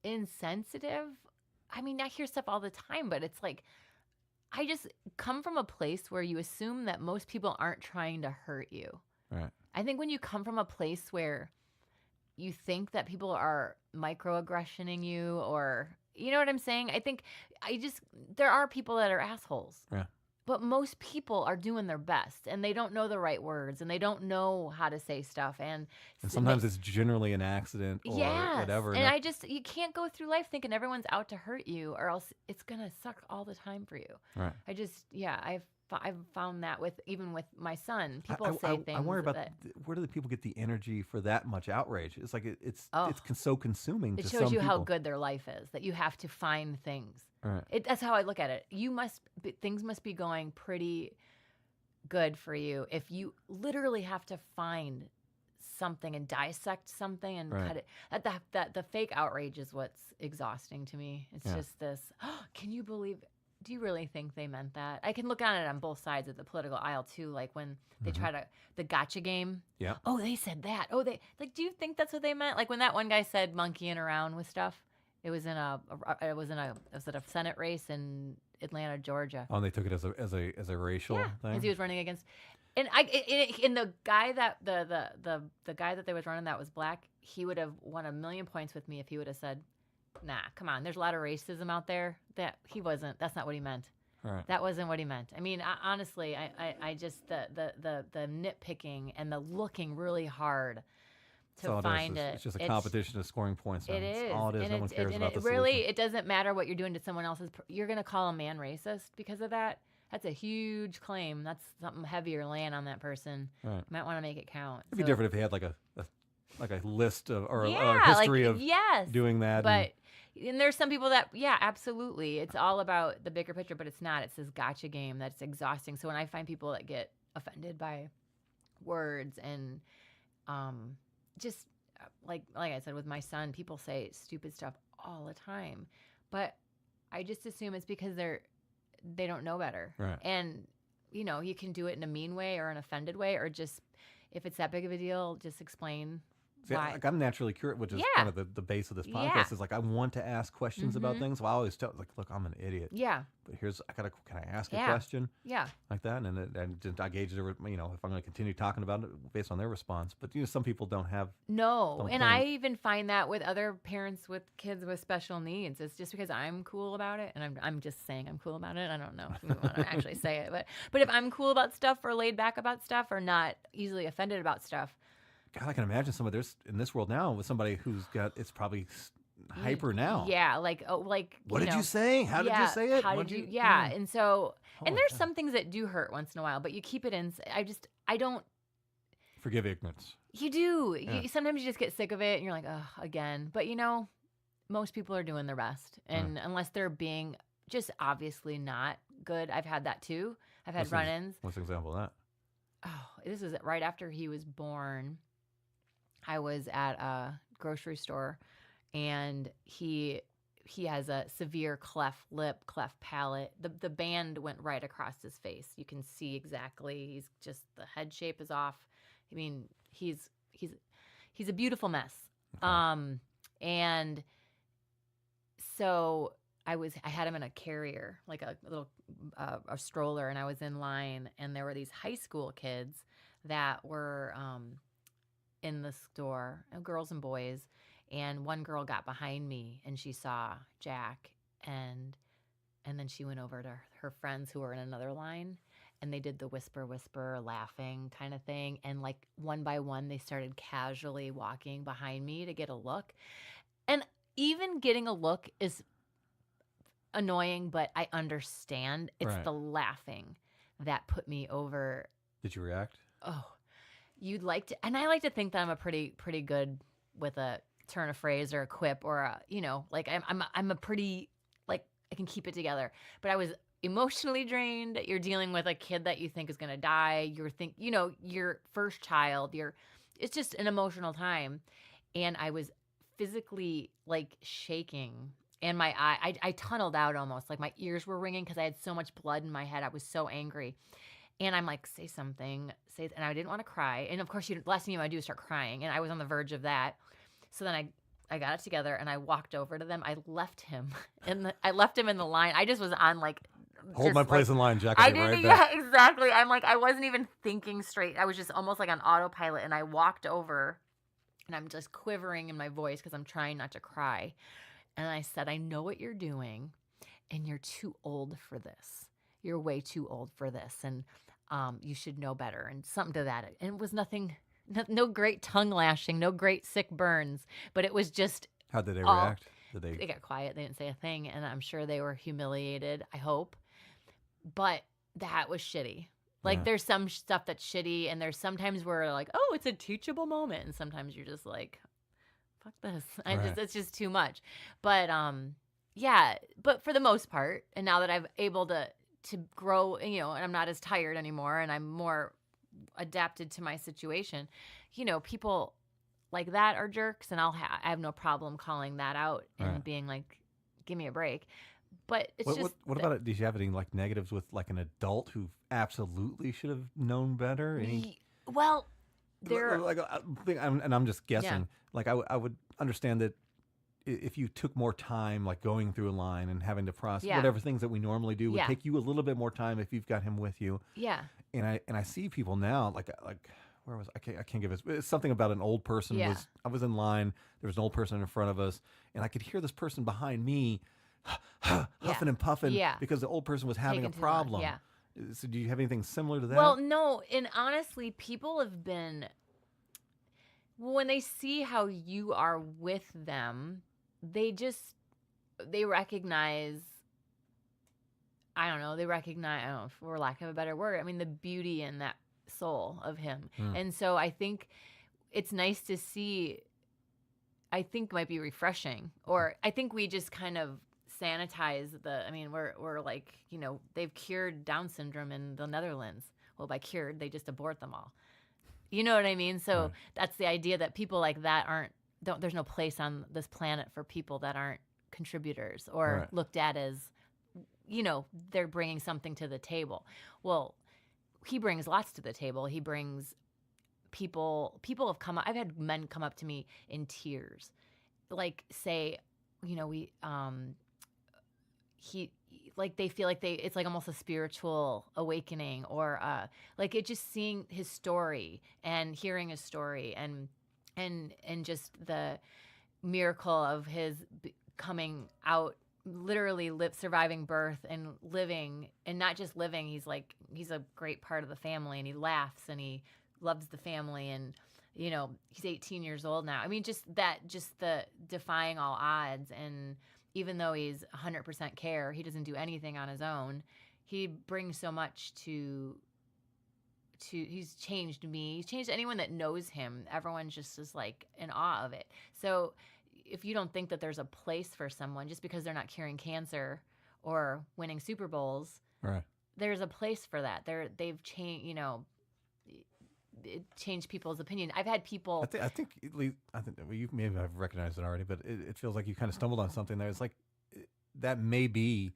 insensitive, I hear stuff all the time, but it's like, I just come from a place where you assume that most people aren't trying to hurt you. Right. I think when you come from a place where you think that people are microaggressioning you, or, you know what I'm saying? I think there are people that are assholes. Yeah. But most people are doing their best, and they don't know the right words, and they don't know how to say stuff. And sometimes it's generally an accident or whatever. And you can't go through life thinking everyone's out to hurt you, or else it's going to suck all the time for you. Right. I've found that even with my son, people say things. I worry about that where do the people get the energy for that much outrage? It's like it's Oh. so consuming. it to shows some you how people. good their life is, that you have to find things. Right. That's how I look at it. Things must be going pretty good for you if you literally have to find something and dissect something and Right. cut it. That the fake outrage is what's exhausting to me. It's Yeah. just this. Can you believe? Do you really think they meant that? I can look at it on both sides of the political aisle too. Like when they try to the gotcha game. Yeah. Oh, they said that. Oh, they like. Do you think that's what they meant? Like when that one guy said monkeying around with stuff. It was in a Senate race, and Atlanta, Georgia. Oh, and they took it as a racial Yeah, thing. because he was running against, and the guy that the guy that they was running that was black, he would have won 1,000,000 points with me if he would have said, "Nah, come on, there's a lot of racism out there." He wasn't. That's not what he meant. Right. That wasn't what he meant. I mean, honestly, I just the nitpicking and the looking really hard That's all to find it is. it. It's just a competition of scoring points. It is. That's all it is. And No one cares about the really, solution. it doesn't matter what you're doing to someone else's. You're going to call a man racist because of that. That's a huge claim. That's something heavier laying on that person. Right. You might want to make it count. It'd be different if he had like a list of or Yeah, a history of yes, doing that. But and there's some people that, yeah, absolutely. It's all about the bigger picture, but it's not. It's this gotcha game that's exhausting. So when I find people that get offended by words and just like I said with my son, people say stupid stuff all the time, but I just assume it's because they don't know better. Right. And you can do it in a mean way or an offended way, or just if it's that big of a deal, just explain. See, why. I'm naturally curious, which is Yeah. kind of the base of this podcast. Yeah. Is like I want to ask questions about things. Well, I always tell like, look, I'm an idiot. Yeah. But can I ask a Yeah. question Yeah. like that? And just I gauge their, if I'm going to continue talking about it based on their response. But some people don't have. No. Don't And think. I even find that with other parents with kids with special needs. It's just because I'm cool about it. And I'm just saying I'm cool about it. I don't know if we want to actually say it. But if I'm cool about stuff or laid back about stuff or not easily offended about stuff. God, I can imagine there's in this world now with somebody who's got, it's probably hyper now. Yeah. What did you say? How did you say it? How What'd did you? Yeah. And so, Holy and there's cow. some things that do hurt once in a while, but you keep it in. I don't. Forgive ignorance. You do. Yeah. Sometimes you just get sick of it and you're like, oh, again. But most people are doing their best. And unless they're being just obviously not good, I've had that too. I've had run-ins. What's an example of that? Oh, this was right after he was born. I was at a grocery store and he has a severe cleft lip, cleft palate. The band went right across his face. You can see exactly. He's just, the head shape is off. I mean, he's a beautiful mess. Okay. And so I had him in a carrier, like a little a stroller, and I was in line, and there were these high school kids that were in the store, girls and boys, and one girl got behind me and she saw Jack, and then she went over to her friends who were in another line, and they did the whisper laughing kind of thing, and like one by one they started casually walking behind me to get a look. And even getting a look is annoying, but I understand. It's Right. the laughing that put me over. Did you react? Oh, you'd like to, and I like to think that I'm a pretty good with a turn of phrase or a quip or a, like I'm a pretty, like, I can keep it together. But I was emotionally drained. You're dealing with a kid that you think is going to die. Your first child, it's just an emotional time. And I was physically like shaking, and my I tunneled out almost, like my ears were ringing because I had so much blood in my head. I was so angry. And I'm like, say something, and I didn't want to cry. And of course, last thing you want to do is start crying. And I was on the verge of that. So then I got it together and I walked over to them. I left him in the line. I just was on like, Hold my place in line, Jack. I I'll be didn't. right back. Yeah, exactly. I'm like, I wasn't even thinking straight. I was just almost like on autopilot. And I walked over, and I'm just quivering in my voice because I'm trying not to cry. And I said, I know what you're doing, and you're too old for this. You're way too old for this. And you should know better, and something to that. And it was nothing, no great tongue lashing, no great sick burns, but it was just. How did they react? They got quiet. They didn't say a thing, and I'm sure they were humiliated, I hope. But that was shitty. Like, there's some stuff that's shitty, and there's sometimes where like, oh, it's a teachable moment, and sometimes you're just like, fuck this. It's just too much. But yeah. But for the most part, and now that I'm able to grow, and I'm not as tired anymore, and I'm more adapted to my situation, people like that are jerks, and I have no problem calling that out and being like, give me a break. But it's what about it? Did you have any like negatives with like an adult who absolutely should have known better? There, I'm just guessing. Yeah. Like I would understand that if you took more time, like going through a line and having to process Yeah. whatever things that we normally do would Yeah. take you a little bit more time if you've got him with you. Yeah. And I see people now like where was I can't give it. It's something about an old person. Yeah. I was in line. There was an old person in front of us, and I could hear this person behind me huffing and puffing Yeah. because the old person was having Taking a too long. problem. Yeah. So do you have anything similar to that? Well, no, and honestly, people have been when they see how you are with them, they recognize. I don't know, for lack of a better word, I mean, the beauty in that soul of him. And so I think it's nice to see, I think might be refreshing, or I think we just kind of sanitize we're like, they've cured Down syndrome in the Netherlands. Well, by cured, they just abort them all. You know what I mean? So Right. that's the idea that people like that there's no place on this planet for people that aren't contributors or Right. looked at as, they're bringing something to the table. Well, he brings lots to the table. He brings people have come up. I've had men come up to me in tears, like say, they feel like it's like almost a spiritual awakening, or like it just seeing his story and hearing his story and just the miracle of his coming out, literally surviving birth and living, and not just living. He's a great part of the family, and he laughs and he loves the family, and he's 18 years old now. I mean, just the defying all odds. And even though he's 100% care, he doesn't do anything on his own. He brings so much to he's changed me. He's changed anyone that knows him. Everyone just is like in awe of it. So if you don't think that there's a place for someone just because they're not curing cancer or winning Super Bowls, Right. there's a place for that. They've changed, it changed people's opinion. I've had people. I think well, you maybe have recognized it already, but it feels like you kind of stumbled on something there. It's like that may be,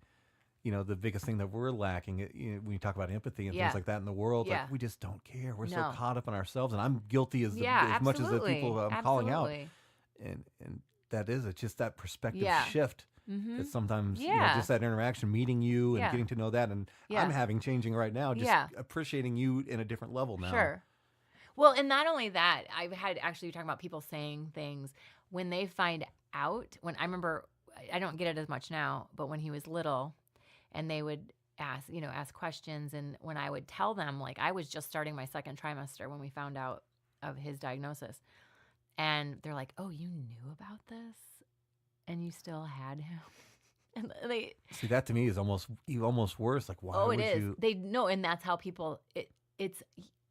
the biggest thing that we're lacking. When you talk about empathy and Yeah. things like that in the world, Yeah. like we just don't care. We're so No. caught up in ourselves, and I'm guilty as much as the people I'm calling out. And that is it's just that perspective Yeah. shift Mm-hmm. that sometimes Yeah. just that interaction, meeting you and Yeah. getting to know that, and Yeah. I'm having changing right now, just Yeah. appreciating you in a different level now. Sure. Well, and not only that, I've had actually, you're talking about people saying things when they find out. When I remember, I don't get it as much now, but when he was little, and they would ask questions, and when I would tell them, like I was just starting my second trimester when we found out of his diagnosis, and they're like, "Oh, you knew about this, and you still had him." And they See, that to me is almost worse. Like, why would it is. you? They know, and that's how people. It's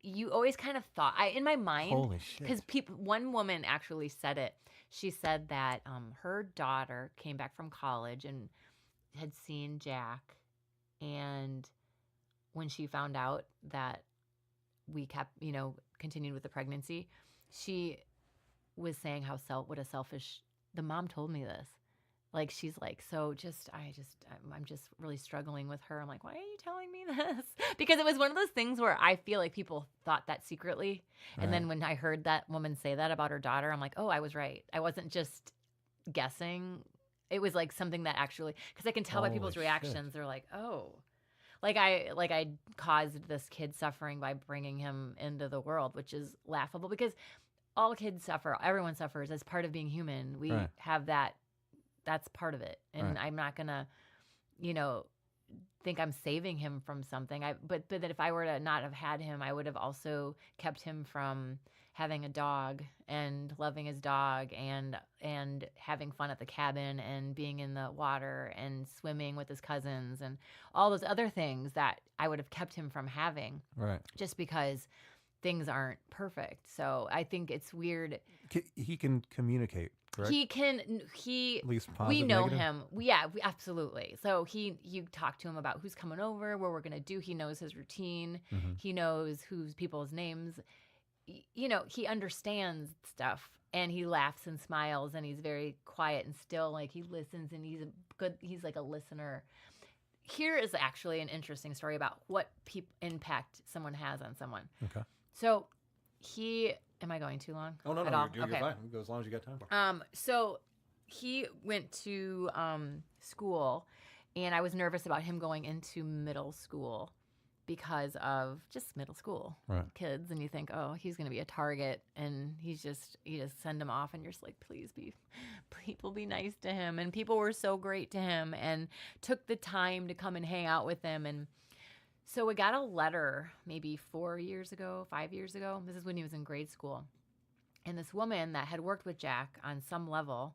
you always kind of thought in my mind. Holy shit! Because one woman actually said it. She said that her daughter came back from college and had seen Jack, and when she found out that we kept, continued with the pregnancy, she was saying what a selfish. The mom told me this. Like, she's like, so I'm just really struggling with her. I'm like, why are you telling me this? Because it was one of those things where I feel like people thought that secretly. And then when I heard that woman say that about her daughter, I'm like, oh, I was right. I wasn't just guessing. It was like something that actually, because I can tell by people's Holy reactions. shit. They're like, oh, like I caused this kid suffering by bringing him into the world, which is laughable because all kids suffer. Everyone suffers as part of being human. We Right. have that. That's part of it. And Right. I'm not going to, think I'm saving him from something. But that if I were to not have had him, I would have also kept him from having a dog and loving his dog and having fun at the cabin and being in the water and swimming with his cousins and all those other things that I would have kept him from having Right. just because things aren't perfect. So I think it's weird. He can communicate, correct? He At least positive, we know negative? him. We absolutely. So you talk to him about who's coming over, what we're going to do. He knows his routine. Mhm. He knows who's people's names. He understands stuff, and he laughs and smiles, and he's very quiet and still. Like, he listens, and he's like a listener. Here is actually an interesting story about what impact someone has on someone. Okay. So am I going too long? Oh no, at no, all? you're Okay. fine. Go as long as you got time for. So he went to school, and I was nervous about him going into middle school because of just middle school kids, and you think, oh, he's going to be a target, and you just send him off, and you're just like, people be nice to him, and people were so great to him and took the time to come and hang out with him. And so we got a letter maybe 5 years ago. This is when he was in grade school, and this woman that had worked with Jack on some level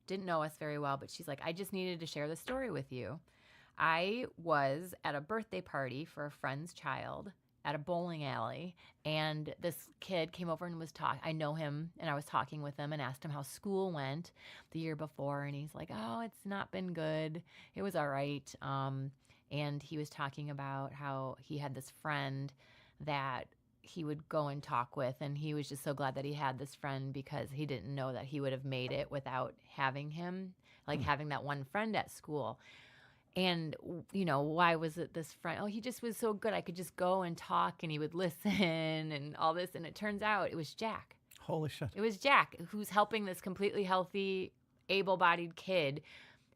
didn't know us very well, but she's like, I just needed to share the story with you. I was at a birthday party for a friend's child at a bowling alley, and this kid came over and was talking. I know him, and I was talking with him and asked him how school went the year before, and he's like, oh, it's not been good. It was all right. And he was talking about how he had this friend that he would go and talk with, and he was just so glad that he had this friend because he didn't know that he would have made it without having him, like having that one friend at school. And, why was it this friend? Oh, he just was so good. I could just go and talk, and he would listen and all this. And it turns out it was Jack. Holy shit. It was Jack who's helping this completely healthy, able-bodied kid.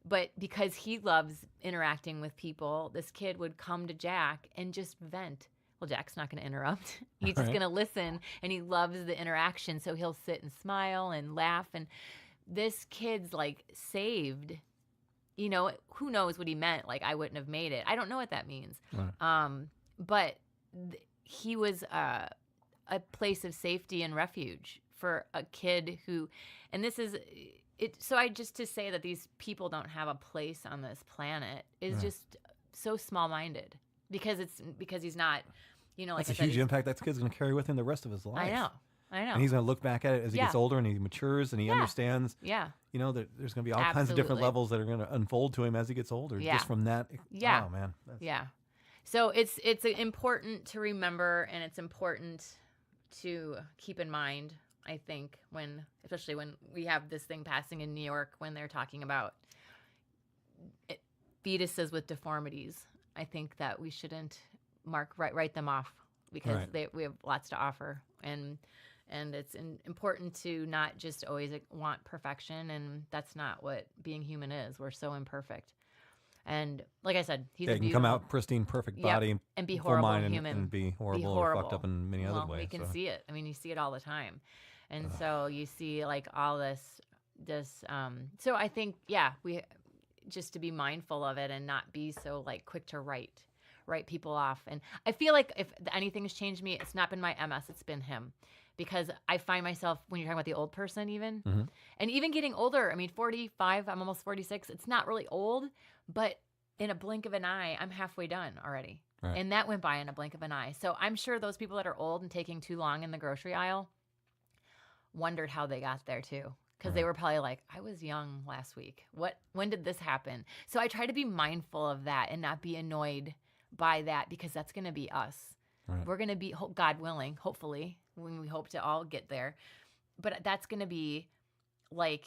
But because he loves interacting with people, this kid would come to Jack and just vent. Well, Jack's not going to interrupt. He's just going to listen, and he loves the interaction. So he'll sit and smile and laugh. And this kid's like saved. Who knows what he meant? Like, I wouldn't have made it. I don't know what that means. Right. But he was a place of safety and refuge for a kid who, and this is it. So to say that these people don't have a place on this planet is just so small-minded because he's not, like that's a huge impact that kid's going to carry with him the rest of his life. I know. And he's going to look back at it as he gets older and he matures and he understands. Yeah. That there's going to be all kinds of different levels that are going to unfold to him as he gets older. Yeah. Just from that. Yeah. Oh, man. So it's important to remember, and it's important to keep in mind, I think, especially when we have this thing passing in New York, when they're talking about fetuses with deformities. I think that we shouldn't write them off because we have lots to offer. And it's important to not just always want perfection, and that's not what being human is. We're so imperfect. And like I said, he's you can come out pristine, perfect body, and be horrible mind human, and be horrible or fucked up in many other ways. We can see it. I mean, you see it all the time, and so you see like all this. So I think we just to be mindful of it and not be so like quick to write people off. And I feel like if anything's changed me, it's not been my MS, it's been him. Because I find myself, when you're talking about the old person even, and even getting older, 45, I'm almost 46, it's not really old, but in a blink of an eye, I'm halfway done already. Right. And that went by in a blink of an eye. So I'm sure those people that are old and taking too long in the grocery aisle wondered how they got there too. Because they were probably like, I was young last week. When did this happen? So I try to be mindful of that and not be annoyed by that, because that's going to be us. Right. We're going to be, God willing, hopefully, when we hope to all get there. But that's going to be like,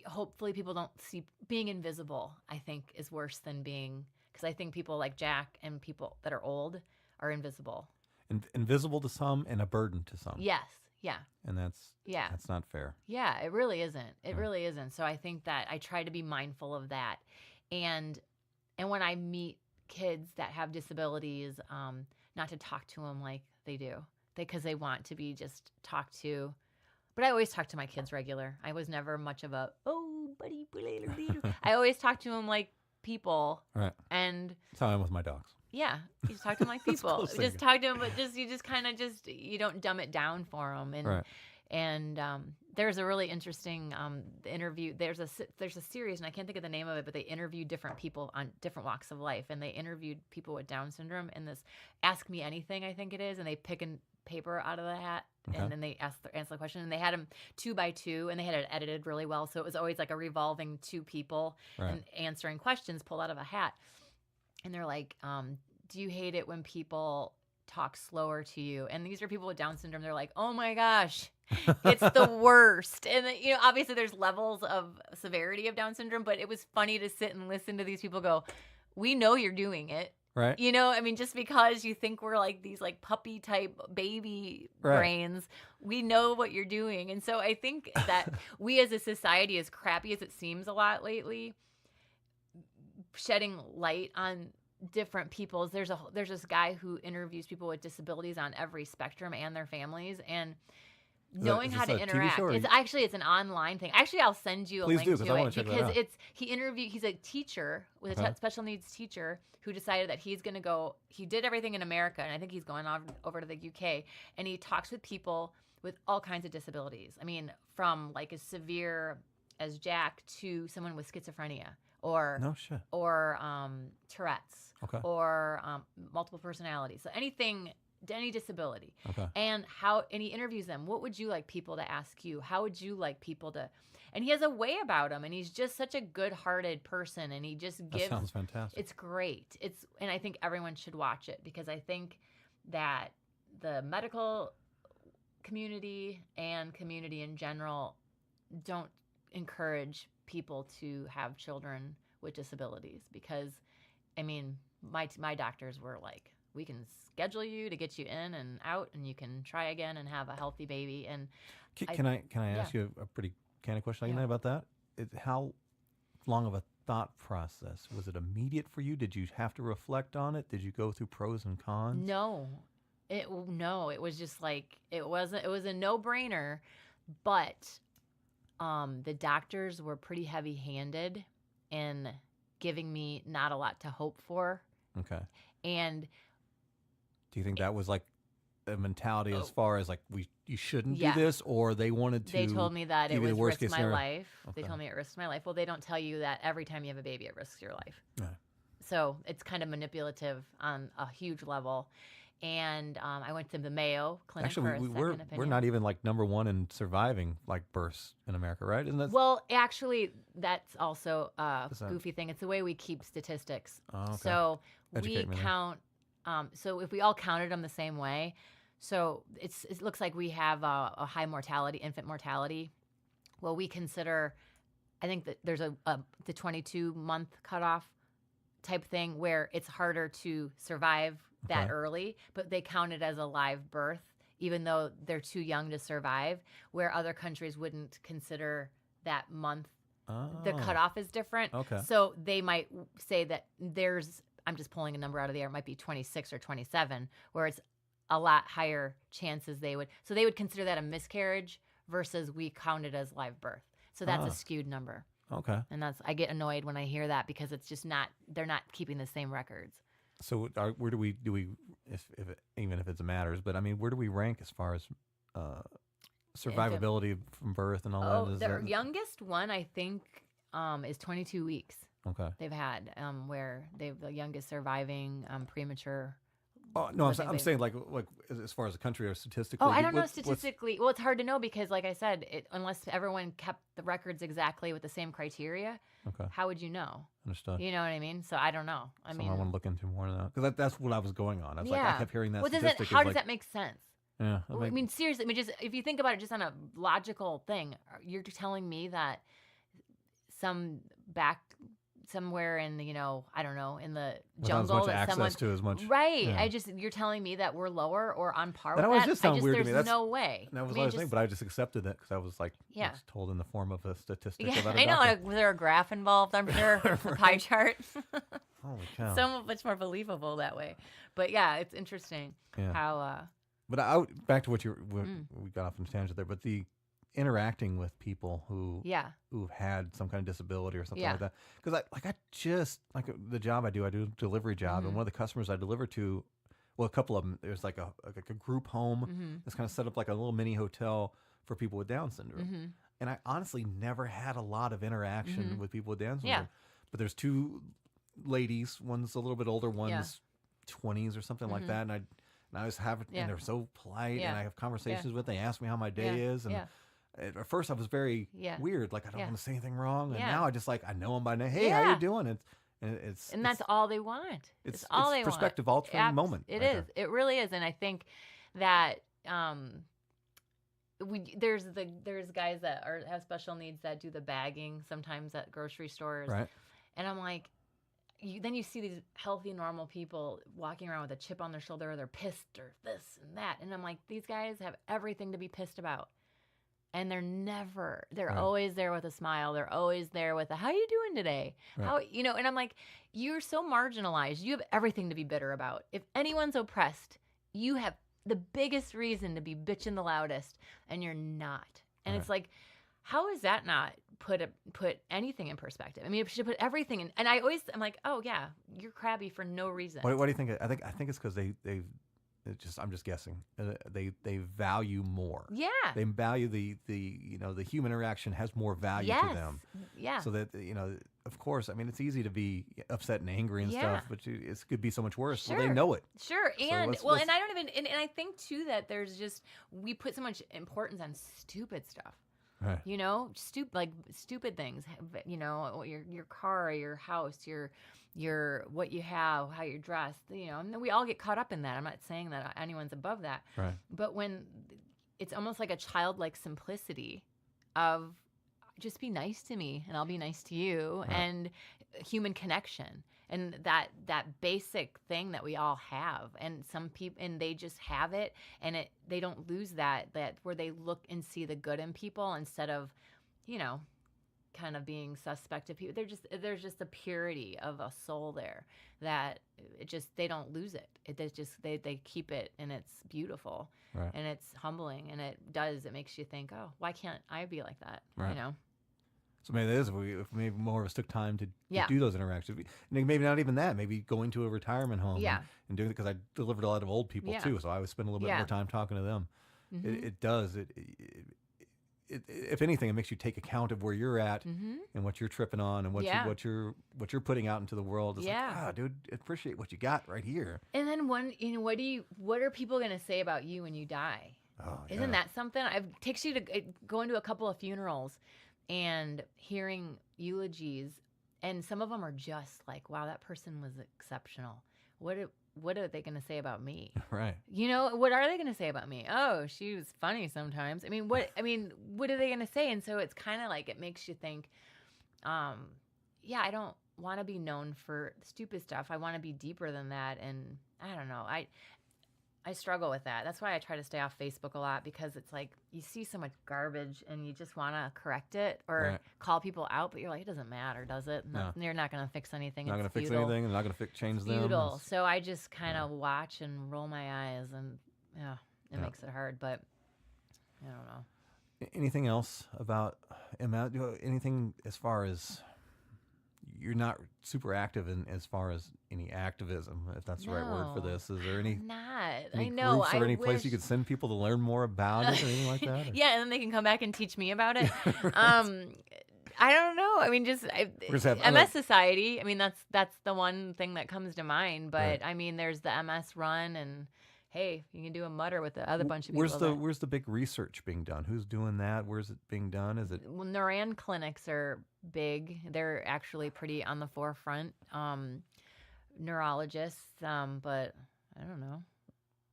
hopefully people don't see being invisible, I think, is worse than being, because I think people like Jack and people that are old are invisible. Invisible to some and a burden to some. Yes. Yeah. And that's not fair. Yeah, it really isn't. It really isn't. So I think that I try to be mindful of that. And when I meet kids that have disabilities, not to talk to them like they do, because they want to be just talked to. But I always talk to my kids regular. I was never much of a, oh, buddy. I always talk to them like people. Right. And that's how I am with my dogs. Yeah, you just talk to them like people. Just talk to them, but you just kind of you don't dumb it down for them. And there's a really interesting interview. There's a series, and I can't think of the name of it, but they interviewed different people on different walks of life, and they interviewed people with Down syndrome in this Ask Me Anything, I think it is, and they pick a paper out of the hat, and then they answer the question, and they had them 2 by 2, and they had it edited really well, so it was always like a revolving 2 people and answering questions pulled out of a hat. And they're like, do you hate it when people talk slower to you? And these are people with Down syndrome. They're like, oh my gosh, it's the worst. And obviously there's levels of severity of Down syndrome, but it was funny to sit and listen to these people go, we know you're doing it. Right. You know, I mean, just because you think we're like these like puppy type baby Right. brains, we know what you're doing. And so I think that we as a society, as crappy as it seems a lot lately, shedding light on different people's, there's this guy who interviews people with disabilities on every spectrum and their families, and knowing how to interact. It's an online thing. Actually, I'll send you a Please link do, 'cause to I wanna it check that because out. he's a teacher with a special needs teacher who decided that he's going to go. He did everything in America, and I think he's going over to the UK, and he talks with people with all kinds of disabilities. I mean, from like as severe as Jack to someone with schizophrenia or No shit. or Tourette's Okay. or multiple personalities. So any disability. Okay. And he interviews them. What would you like people to ask you? How would you like people to, and he has a way about him, and he's just such a good-hearted person, and he just gives. That sounds fantastic. It's great. And I think everyone should watch it because I think that the medical community and community in general don't encourage people to have children with disabilities because, I mean, my doctors were like, we can schedule you to get you in and out, and you can try again and have a healthy baby. And Can I ask you a pretty candid question like that about that? How long of a thought process was it? Immediate for you? Did you have to reflect on it? Did you go through pros and cons? No, it was just like it was a no-brainer, but the doctors were pretty heavy-handed in giving me not a lot to hope for. Okay. And do you think that was like a mentality as far as like you shouldn't do this, or they wanted to? They told me that it give you was the worst risk case my scenario? life. Okay. They told me it risks my life. Well, they don't tell you that every time you have a baby, it risks your life. Right. So it's kind of manipulative on a huge level. And I went to the Mayo Clinic Actually, for a second opinion. we're not even like number one in surviving like births in America, right? Isn't that? Well, actually, that's also a goofy thing. It's the way we keep statistics. Oh, okay. So Educate me we there. count. So if we all counted them the same way, so it looks like we have a high mortality, infant mortality. Well, we consider, I think that there's the 22-month cutoff type thing where it's harder to survive that early, but they count it as a live birth, even though they're too young to survive, where other countries wouldn't consider that month. The cutoff is different. Okay. So they might say that I'm just pulling a number out of the air, it might be 26 or 27, where it's a lot higher chances they would consider that a miscarriage versus we count it as live birth. So that's a skewed number. Okay. And I get annoyed when I hear that because it's just they're not keeping the same records. So where do we even if it matters, but I mean, where do we rank as far as survivability from birth and all that? The youngest one I think is 22 weeks. Okay. They've had where they've the youngest surviving premature. Oh no, I'm saying like as far as the country or statistically. Oh, I don't know statistically. Well, it's hard to know because, like I said, unless everyone kept the records exactly with the same criteria, how would you know? Understood. You know what I mean? So I don't know. I mean, I want to look into more of that because that's what I was going on. I was like, I kept hearing that. Statistic. How does that make sense? Yeah. I mean, seriously. I mean, just if you think about it, just on a logical thing, you're telling me that somewhere in I don't know, in the jungle, as much access to as much. Right. Yeah. you're telling me that we're lower or on par That with always that. just sounds weird to me. There's no way. That was what I was thinking, but I just accepted it because I was like, Yeah. was told in the form of a statistic. Yeah, about I know. doctor. Was there a graph involved? I'm sure. A pie chart. Holy cow. So much more believable that way. But yeah, it's interesting how. But back to what we got off on a tangent there. But the interacting with people who've had some kind of disability or something like that, because I just like the job I do a delivery job, and one of the customers I deliver to, well, a couple of them, there's like a group home that's kind of set up like a little mini hotel for people with Down syndrome, and I honestly never had a lot of interaction with people with Down syndrome. But there's two ladies, one's a little bit older, one's 20s or something like that, and I was having, and they're so polite, and I have conversations with them. They ask me how my day is, and at first I was very weird, like I don't want to say anything wrong, and now I just like I know them by name. Hey, how you doing? And that's all they want. It's all they perspective want. altering moment. It is. It really is, and I think that there's guys that have special needs that do the bagging sometimes at grocery stores, right? And I'm like, then you see these healthy, normal people walking around with a chip on their shoulder, or they're pissed or this and that. And I'm like, these guys have everything to be pissed about. And they're Right. always there with a smile. They're always there with a, how you doing today? Right. How, and I'm like, you're so marginalized. You have everything to be bitter about. If anyone's oppressed, you have the biggest reason to be bitching the loudest, and you're not. And Right. it's like, how is that not put anything in perspective? I mean, it should put everything in. And I'm like, oh yeah, you're crabby for no reason. What do you think? I think it's because I'm just guessing. They value more. Yeah. They value the human interaction has more value Yes. to them. Yeah. So that of course, I mean, it's easy to be upset and angry and Yeah. stuff, but it could be so much worse. Well, Sure. they know it. Sure. So And let's- and I don't even and I think too that there's just we put so much importance on stupid stuff. Right. Stupid things. Your car, your house, your what you have, how you're dressed. And we all get caught up in that. I'm not saying that anyone's above that. Right. But when it's almost like a childlike simplicity of just be nice to me and I'll be nice to you, Right. and human connection, and that basic thing that we all have, and some people, and they just have it, and they don't lose that where they look and see the good in people instead of kind of being suspect of people. There's just a purity of a soul there that they don't lose it. They keep it, and it's beautiful. Right. And it's humbling, and it makes you think, oh, why can't I be like that? Right. So maybe that is if maybe more of us took time to do those interactions. Maybe not even that. Maybe going to a retirement home and doing it, because I delivered a lot of old people too. So I would spend a little bit more time talking to them. Mhm. It does. If anything, it makes you take account of where you're at and what you're tripping on and what you're putting out into the world. It's like, dude, appreciate what you got right here. And then what are people going to say about you when you die? Oh, Isn't that something? I've takes you to going to a couple of funerals and hearing eulogies, and some of them are just like, wow, that person was exceptional. What are they going to say about me? Right. What are they going to say about me? Oh, she was funny sometimes. What are they going to say? And so it's kind of like, it makes you think, I don't want to be known for stupid stuff. I want to be deeper than that. And I don't know. I struggle with that. That's why I try to stay off Facebook a lot, because it's like you see so much garbage and you just want to correct it or call people out, but you're like, it doesn't matter, does it? No. You're not going to fix anything. Not going to It's fix futile. anything. And not going to change them. Futile. So I just kind of watch and roll my eyes, and it makes it hard. But I don't know. Anything else about Emma? Anything as far as you're not super active in as far as any activism, if that's the right word for this? Is there any? I'm not. Any I know. groups or any place wish... you could send people to learn more about it or anything like that? Or? Yeah, and then they can come back and teach me about it. I don't know. MS Society. That's the one thing that comes to mind. But there's the MS Run, and hey, you can do a mutter with the other bunch of people. Where's the big research being done? Who's doing that? Where's it being done? Is it? Well, Neuran clinics are big. They're actually pretty on the forefront. Neurologists, but I don't know.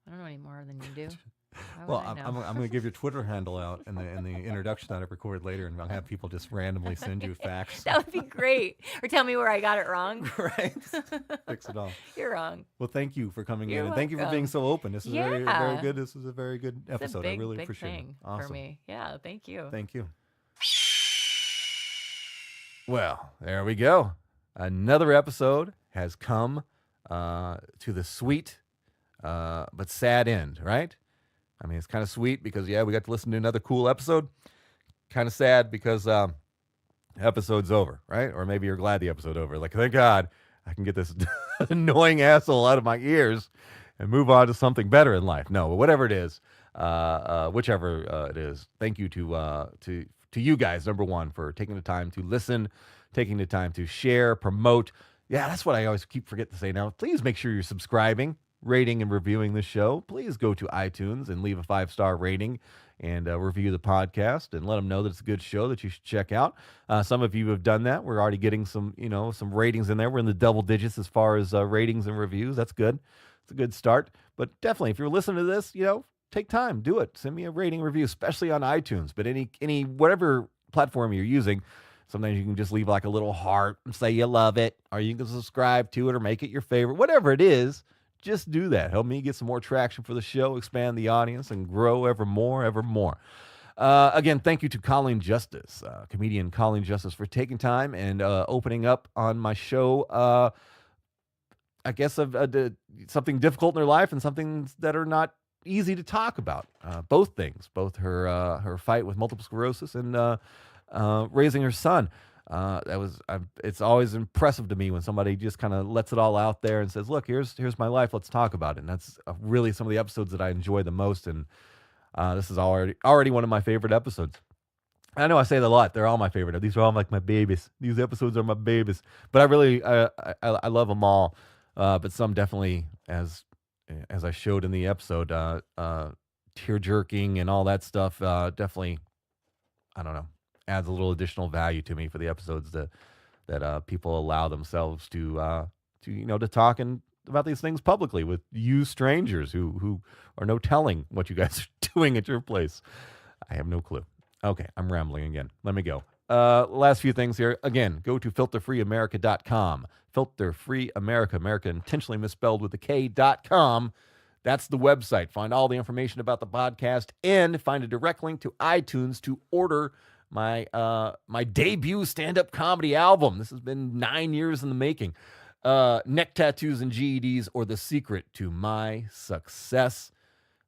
I don't know any more than you do. Well, I'm going to give your Twitter handle out in the introduction that I recorded later, and I'll have people just randomly send you facts. That would be great. Or tell me where I got it wrong. Right. Fix it all. You're wrong. Well, thank you for coming You're in, and thank you for welcome. being so open. This is very, very good. This is a very good It's episode. a big, I really big appreciate thing it. Awesome. for me. Yeah, thank you. Thank you. Well, there we go. Another episode has come to the sweet but sad end, right? It's kind of sweet because, we got to listen to another cool episode. Kind of sad because episode's over, right? Or maybe you're glad the episode's over. Like, thank God I can get this annoying asshole out of my ears and move on to something better in life. No, whatever it is, whichever it is, thank you to you guys, number one, for taking the time to listen, taking the time to share, promote. Yeah, that's what I always keep forgetting to say now. Please make sure you're subscribing, rating, and reviewing the show. Please go to iTunes and leave a 5-star rating and review the podcast and let them know that it's a good show that you should check out. Some of you have done that. We're already getting some ratings in there. We're in the double digits as far as ratings and reviews. That's good. It's a good start. But definitely, if you're listening to this, take time, do it. Send me a rating review, especially on iTunes. But any whatever platform you're using, Sometimes you can just leave like a little heart and say you love it, or you can subscribe to it or make it your favorite. Whatever it is, just do that. Help me get some more traction for the show, expand the audience, and grow ever more, ever more. Again, thank you to Colleen Justice, comedian Colleen Justice, for taking time and opening up on my show. I guess of something difficult in her life and something that are not easy to talk about. Both things, both her fight with multiple sclerosis and raising her son. It's always impressive to me when somebody just kind of lets it all out there and says, "Look, here's my life. Let's talk about it." And that's really some of the episodes that I enjoy the most. And this is already one of my favorite episodes. I know I say that a lot. They're all my favorite. These are all like my babies. These episodes are my babies. But I really I love them all. But some definitely, as I showed in the episode, tear jerking and all that stuff, definitely, I don't know, adds a little additional value to me for the episodes that people allow themselves to talk about these things publicly with you strangers who are no telling what you guys are doing at your place. I have no clue. Okay, I'm rambling again. Let me go. Last few things here. Again, go to filterfreeamerica.com. Filterfree America, America intentionally misspelled with a K.com. That's the website. Find all the information about the podcast and find a direct link to iTunes to order my debut stand-up comedy album. This has been 9 years in the making. Neck Tattoos and GEDs, or The Secret to My Success.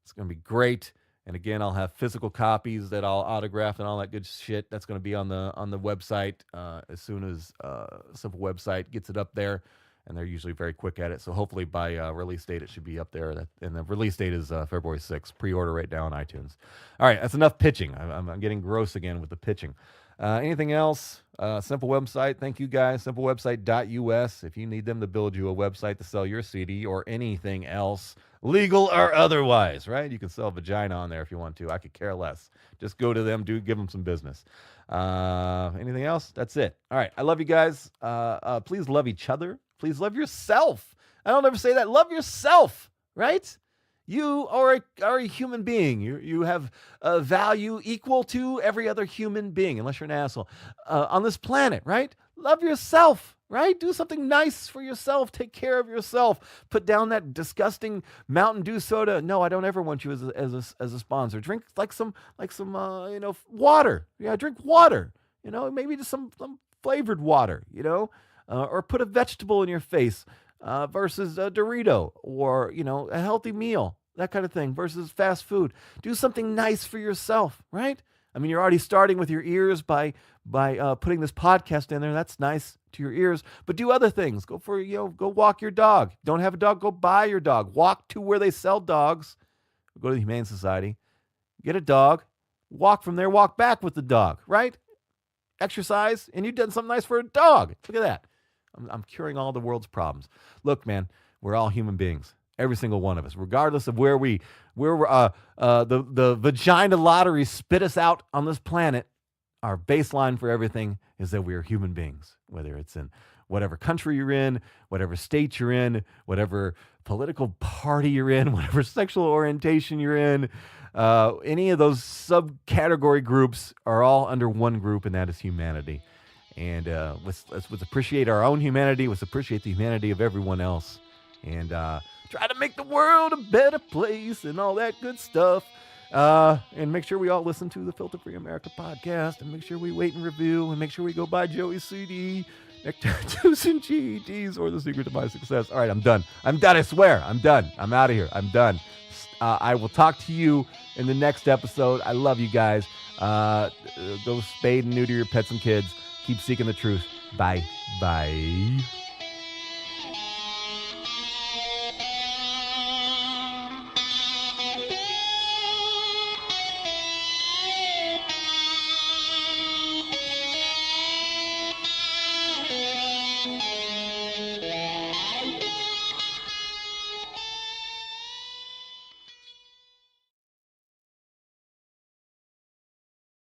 It's going to be great. And again, I'll have physical copies that I'll autograph and all that good shit. That's going to be on the website as soon as Simple Website gets it up there. And they're usually very quick at it. So hopefully by release date, it should be up there. And the release date is February 6th. Pre-order right now on iTunes. All right, that's enough pitching. I'm getting gross again with the pitching. Anything else? Simple Website. Thank you guys. SimpleWebsite.us. If you need them to build you a website to sell your CD or anything else, legal or otherwise, right? You can sell vagina on there if you want to. I could care less. Just go to them, give them some business. Anything else? That's it. All right. I love you guys. Please love each other. Please love yourself. I don't ever say that. Love yourself, right? You are a human being. You have a value equal to every other human being, unless you're an asshole, on this planet, right? Love yourself, right? Do something nice for yourself. Take care of yourself. Put down that disgusting Mountain Dew soda. No, I don't ever want you as a sponsor. Drink like some water. Yeah, drink water. Maybe just some flavored water. Or put a vegetable in your face versus a Dorito, or a healthy meal. That kind of thing versus fast food. Do something nice for yourself, right? I mean, you're already starting with your ears by putting this podcast in there. That's nice to your ears. But do other things. Go walk your dog. Don't have a dog, go buy your dog. Walk to where they sell dogs. Go to the Humane Society. Get a dog. Walk from there. Walk back with the dog, right? Exercise, and you've done something nice for a dog. Look at that. I'm curing all the world's problems. Look, man, we're all human beings. Every single one of us, regardless of where the vagina lottery spit us out on this planet, our baseline for everything is that we are human beings, whether it's in whatever country you're in, whatever state you're in, whatever political party you're in, whatever sexual orientation you're in, any of those subcategory groups are all under one group, and that is humanity. And let's appreciate our own humanity. Let's appreciate the humanity of everyone else. And try to make the world a better place and all that good stuff. And make sure we all listen to the Filter Free America podcast. And make sure we rate and review. And make sure we go buy Joey's CD, Neck Tattoos and GEDs, or The Secret to My Success. All right, I'm done. I swear. I'm done. I'm out of here. I'm done. I will talk to you in the next episode. I love you guys. Go spade and neuter your pets and kids. Keep seeking the truth. Bye. Bye.